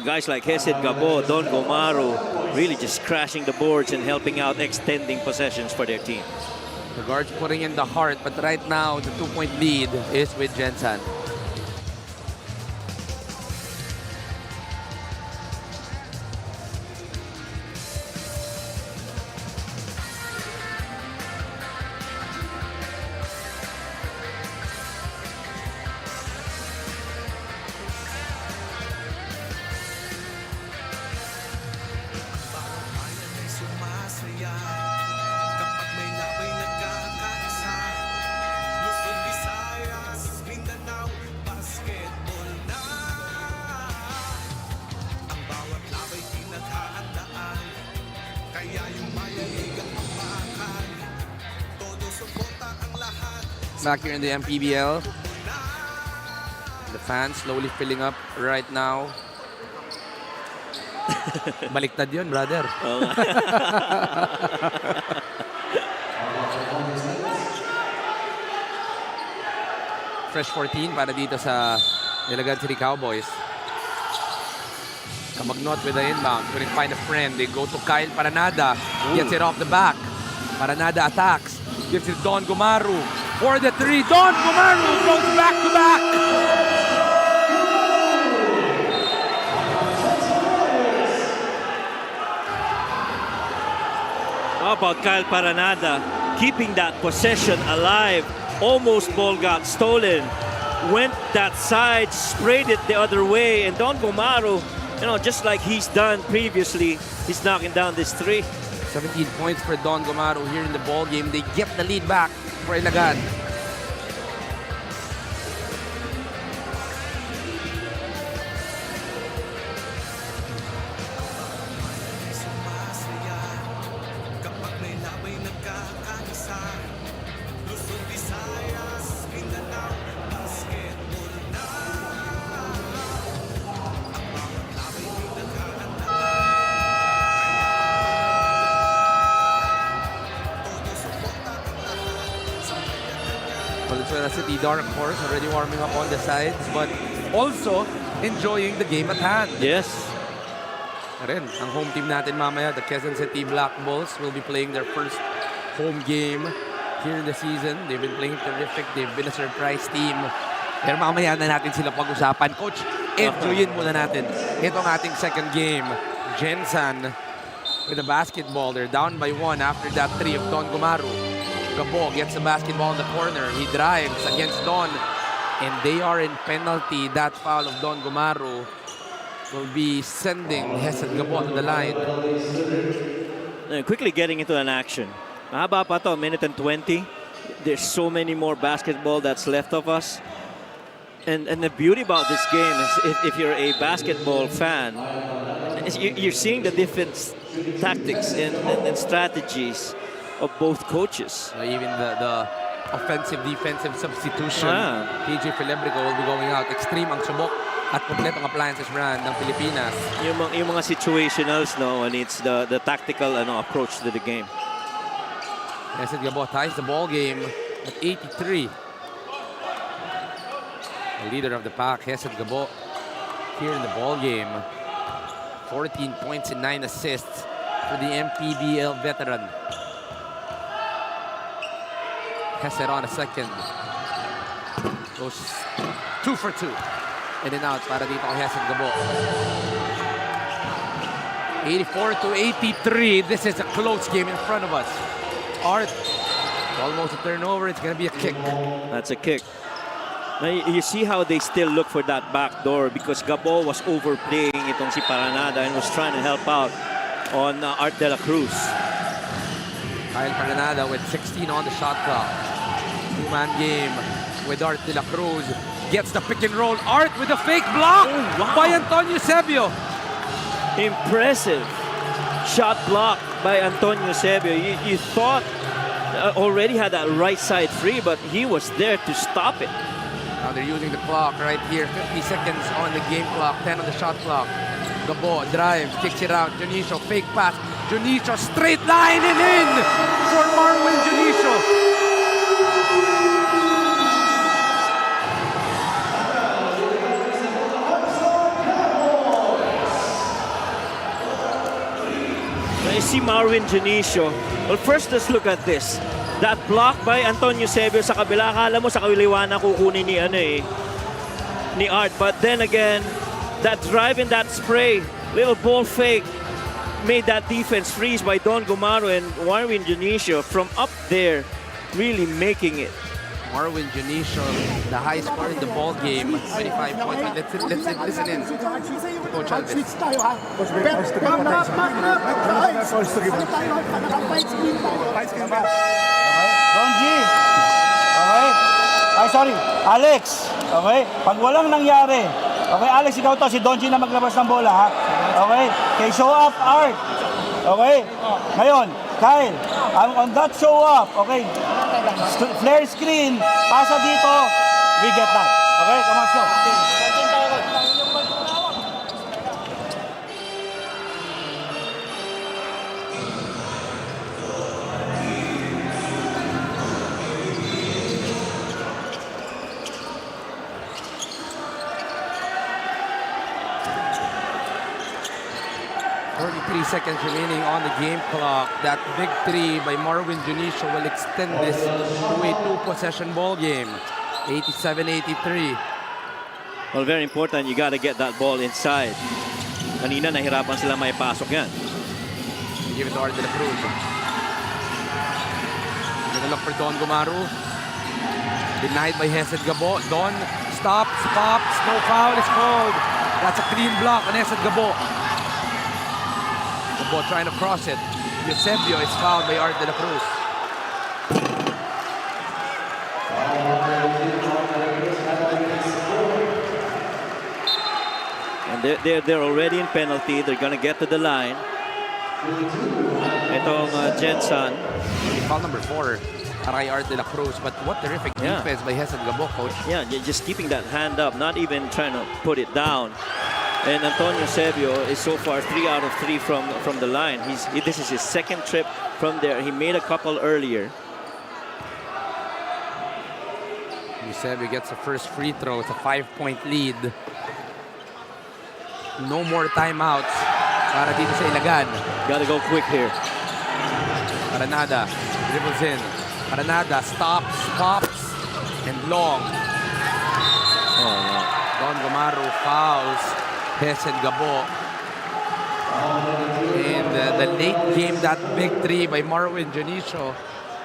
guys like Hesed Gabo, Don Gomaru, really just crashing the boards and helping out, extending possessions for their team. The guards putting in the heart, but right now the 2-point lead is with Gensan. Sumasaya kapag may labay nagkakaisa. Luzon, Visayas, Mindanao, basketball na. Ang bawat labay pinaghahandaan, kaya yung mayanig ang pagmahal. Todo suporta ang lahat. Back here in the MPBL. The fans slowly filling up right now. Baliktad yun, brother. Fresh 14 para dito sa Ilagan City Cowboys. Cabagnot with the inbound. Couldn't find a friend. They go to Kyle Paranada. Gets it off the back. Paranada attacks. Gives it to Don Gumaru. For the 3. Don Gumaru goes back to back. How about Kyle Paranada keeping that possession alive? Almost ball got stolen. Went that side, sprayed it the other way, and Don Gomaru, just like he's done previously, he's knocking down this 3. 17 points for Don Gomaru here in the ball game. They get the lead back for Ilagan. Sumasaya kapag may labay nagkakaisa. Luzon, Visayas, Mindanao, basketball na. Ang bawat labay pinaghahandaan. Todo suporta ang lahat. Valenzuela City Dark Horse already warming up on the sides, but also enjoying the game at hand. Yes. Rin, ang home team natin mamaya, the Quezon City Black Bulls, will be playing their first home game here in the season. They've been playing terrific. They've been a surprise team. Pero mamaya na natin sila pag-usapan. Coach, enjoyin muna natin itong ating second game. Gensan with the basketball. They're down by 1 after that 3 of Don Gumaru. Gabo gets the basketball in the corner. He drives against Don. And they are in penalty. That foul of Don Gumaru will be sending Hesed Gabo to the line. Quickly getting into an action. Mahaba pa to, minute and 20. There's so many more basketball that's left of us. And the beauty about this game is if you're a basketball fan, is you're seeing the different tactics and strategies of both coaches. Even the offensive-defensive substitution. TJ Felebrico will be going out. Extreme ang subok at kompletong appliances brand ng Pilipinas. Yung mga situationals, when it's the tactical approach to the game. Hesed Gabo ties the ball game at 83. The leader of the pack, Hesed Gabo, here in the ball game. 14 points and 9 assists for the MPBL veteran. Hesed on a second. Goes 2 for 2. In and out para dito kay Hesed Gabo. 84 to 83. This is a close game in front of us. Art, almost a turnover. It's going to be a kick. That's a kick. Now, you see how they still look for that back door because Gabo was overplaying itong si Paranada and was trying to help out on Art de la Cruz. Kyle Paranada with 16 on the shot clock. Two-man game with Art de la Cruz. Gets the pick and roll. Art with a fake block by Antonio Sebio. Impressive shot block by Antonio Sebio. You thought already had that right side free, but he was there to stop it. Now they're using the clock right here. 50 seconds on the game clock, 10 on the shot clock. Gabo drives, kicks it out. Junicio, fake pass. Junicio, straight line and in for Marwin Junicio. You see Marwin Junicio. Well, first let's look at this. That block by Antonio Sebio sa kabila, akala mo sa kaliwa na kukunin ni Art. But then again, that drive and that spray, little ball fake, made that defense freeze by Don Gumaro and Marwin Junicio from up there, really making it. Marwin Junicio, the high score in the ball game, 25 points. Listen in. Coach Alves. Don G. Okay? Ay, sorry. Alex. Okay? Pag walang nangyari. Okay, Alex, ikaw to. Si Don G na maglabas ng bola, ha? Okay? Okay, show up, Art. Okay? Ngayon, Kyle, on that show up, okay? Flare screen, pasa dito. We get that. Okay? Come on, let's go. 33 seconds remaining on the game clock. That big three by Marwin Junicio will extend this to a two-possession ball game. 87-83. Well, very important. You got to get that ball inside. Kanina nahirapan sila may pasok yan. Give it to Art de la Cruz. Gonna look for Don Gumaro. Denied by Hesed Gabo. Don stops, pops, no foul is called. That's a clean block on Hesed Gabo. Gabo trying to cross it. Eusebio is fouled by Art de la Cruz. And they're already in penalty. They're gonna get to the line. Itong Gensan. Foul number 4. Aray Art de la Cruz. But what terrific defense by Hesed Gabo, coach. Yeah, just keeping that hand up, not even trying to put it down. And Antonio Sebio is so far 3 out of 3 from the line. This is his second trip from there. He made a couple earlier. Eusebio gets the first free throw. It's a 5-point lead. No more timeouts para dito sa Ilagan. Gotta go quick here. Paranada dribbles in. Paranada stops, pops, and long. Oh, no. Don Gumaro fouls Hesed Gabo. And the late game, that big three by Marwin Junicio,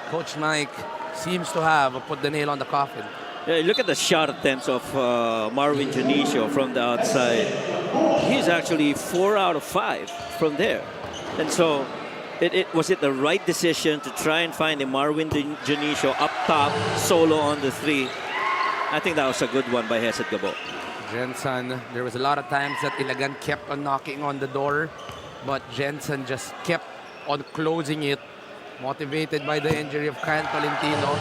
Coach Mike seems to have put the nail on the coffin. Yeah, look at the shot attempts of Marwin Junicio from the outside. He's actually 4 out of 5 from there. And so, was it the right decision to try and find a Marwin Junicio up top, solo on the 3? I think that was a good one by Hesed Gabo. Gensan, there was a lot of times that Ilagan kept on knocking on the door, but Gensan just kept on closing it, motivated by the injury of Kyle Tolentino.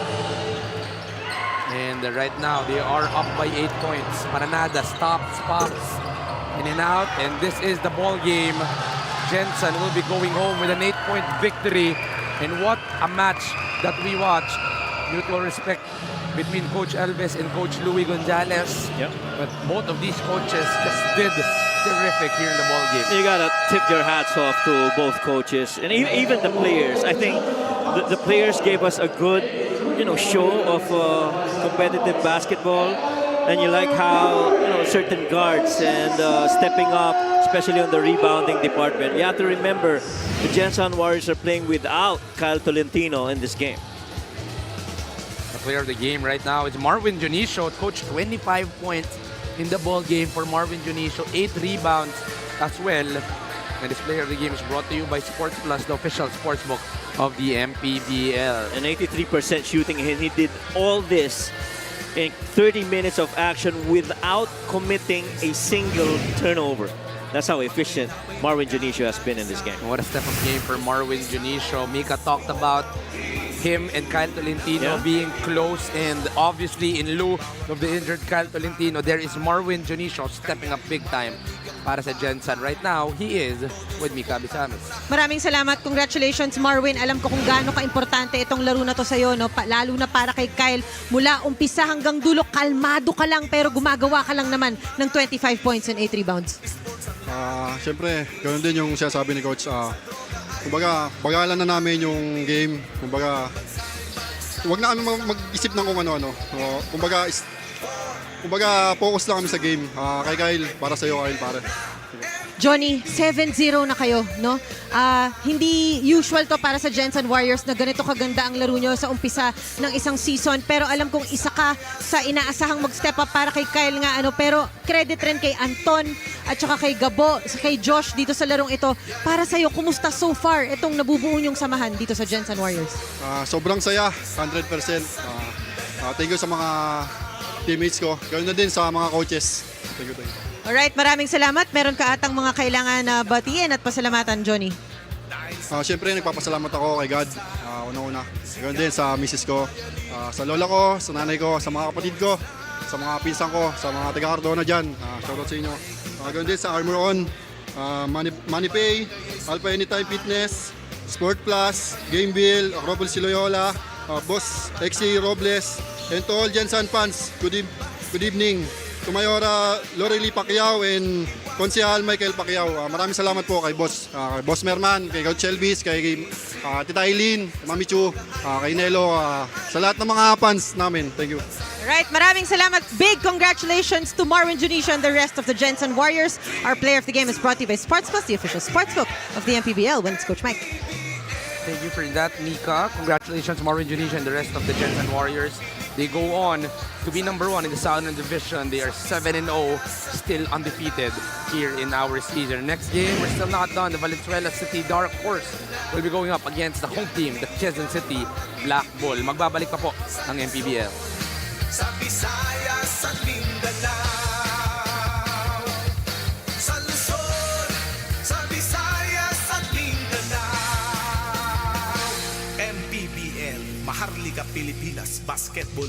And right now, they are up by 8 points. Paranada stops, pops, in and out. And this is the ball game. Gensan will be going home with an 8-point victory. And what a match that we watched. Mutual respect between Coach Alves and Coach Louis Gonzalez. Yep. But both of these coaches just did terrific here in the ball game. You gotta tip your hats off to both coaches and even the players. I think the players gave us a good, show of competitive basketball. And you like how certain guards and stepping up, especially on the rebounding department. You have to remember the Gensan Warriors are playing without Kyle Tolentino in this game. The player of the game right now is Marvin Junicio. Coach, 25 points in the ball game for Marvin Junicio, 8 rebounds as well. And this player of the game is brought to you by Sports Plus, the official sportsbook of the MPBL. An 83% shooting, and he did all this in 30 minutes of action without committing a single turnover. That's how efficient Marvin Junicio has been in this game. What a step up game for Marvin Junicio. Mika talked about him and Kyle Tolentino being close, and obviously in lieu of the injured Kyle Tolentino, there is Marvin Junicio stepping up big time para sa Gensan. Right now, he is with Mika Bisamis. Maraming salamat. Congratulations, Marvin. Alam ko kung gaano ka-importante itong laro na to sa'yo, no? Lalo na para kay Kyle. Mula umpisa hanggang dulo, kalmado ka lang pero gumagawa ka lang naman ng 25 points and 8 rebounds. Siyempre, ganoon din yung sinasabi ni Coach. Kumbaga, bagalan na namin yung game. Kumbaga, huwag na kami mag-isip ng kung ano-ano. Kumbaga, focus lang kami sa game. Kay Kyle, para sa'yo, Kyle, pare. Johnny, 7-0 na kayo, no? Hindi usual to para sa Gensan Warriors na ganito kaganda ang laro nyo sa umpisa ng isang season. Pero alam kong isa ka sa inaasahang mag-step up para kay Kyle nga. Pero credit rin kay Anton at saka kay Gabo, kay Josh dito sa larong ito. Para sa'yo, kumusta so far itong nabubuo nyong samahan dito sa Gensan Warriors? Sobrang saya, 100%. Thank you sa mga teammates ko. Ganoon na din sa mga coaches. Thank you. Alright, maraming salamat. Meron ka atang mga kailangan na batiin at pasalamatan, Johnny. Siyempre, nagpapasalamat ako kay God. Una-una. Ganoon din sa misis ko, sa lola ko, sa nanay ko, sa mga kapatid ko, sa mga pinsan ko, sa mga taga-Cardona dyan. Shoutout sa inyo. Ganoon din sa Armor On, Money Pay, Alpha Anytime Fitness, Sport Plus, Game Bill, Acropolis Loyola, Boss XC Robles, and to all Gensan fans, good evening. To Mayora Lorely Pacquiao and Konsehal Michael Pacquiao. Maraming salamat po kay Boss Merman, kay Coach Elvis, kay Tita Eileen, Mami Chu, kay Nelo, sa lahat ng mga fans namin. Thank you. Alright, maraming salamat. Big congratulations to Marvin Junicio and the rest of the Gensan Warriors. Our player of the game is brought to you by Sports Plus, the official sportsbook of the MPBL. When it's Coach Mike. Thank you for that, Mika. Congratulations, Marvin Junicio and the rest of the Gensan Warriors. They go on to be number 1 in the Southern Division. They are 7-0, still undefeated here in our season. Next game, we're still not done. The Valenzuela City Dark Horse will be going up against the home team, the Quezon City Black Bull. Magbabalik pa po ang MPBL. Sa Visayas at Mindanao, sa Luzon, sa Visayas at Mindanao, MPBL, Maharlika Pilipinas Basketball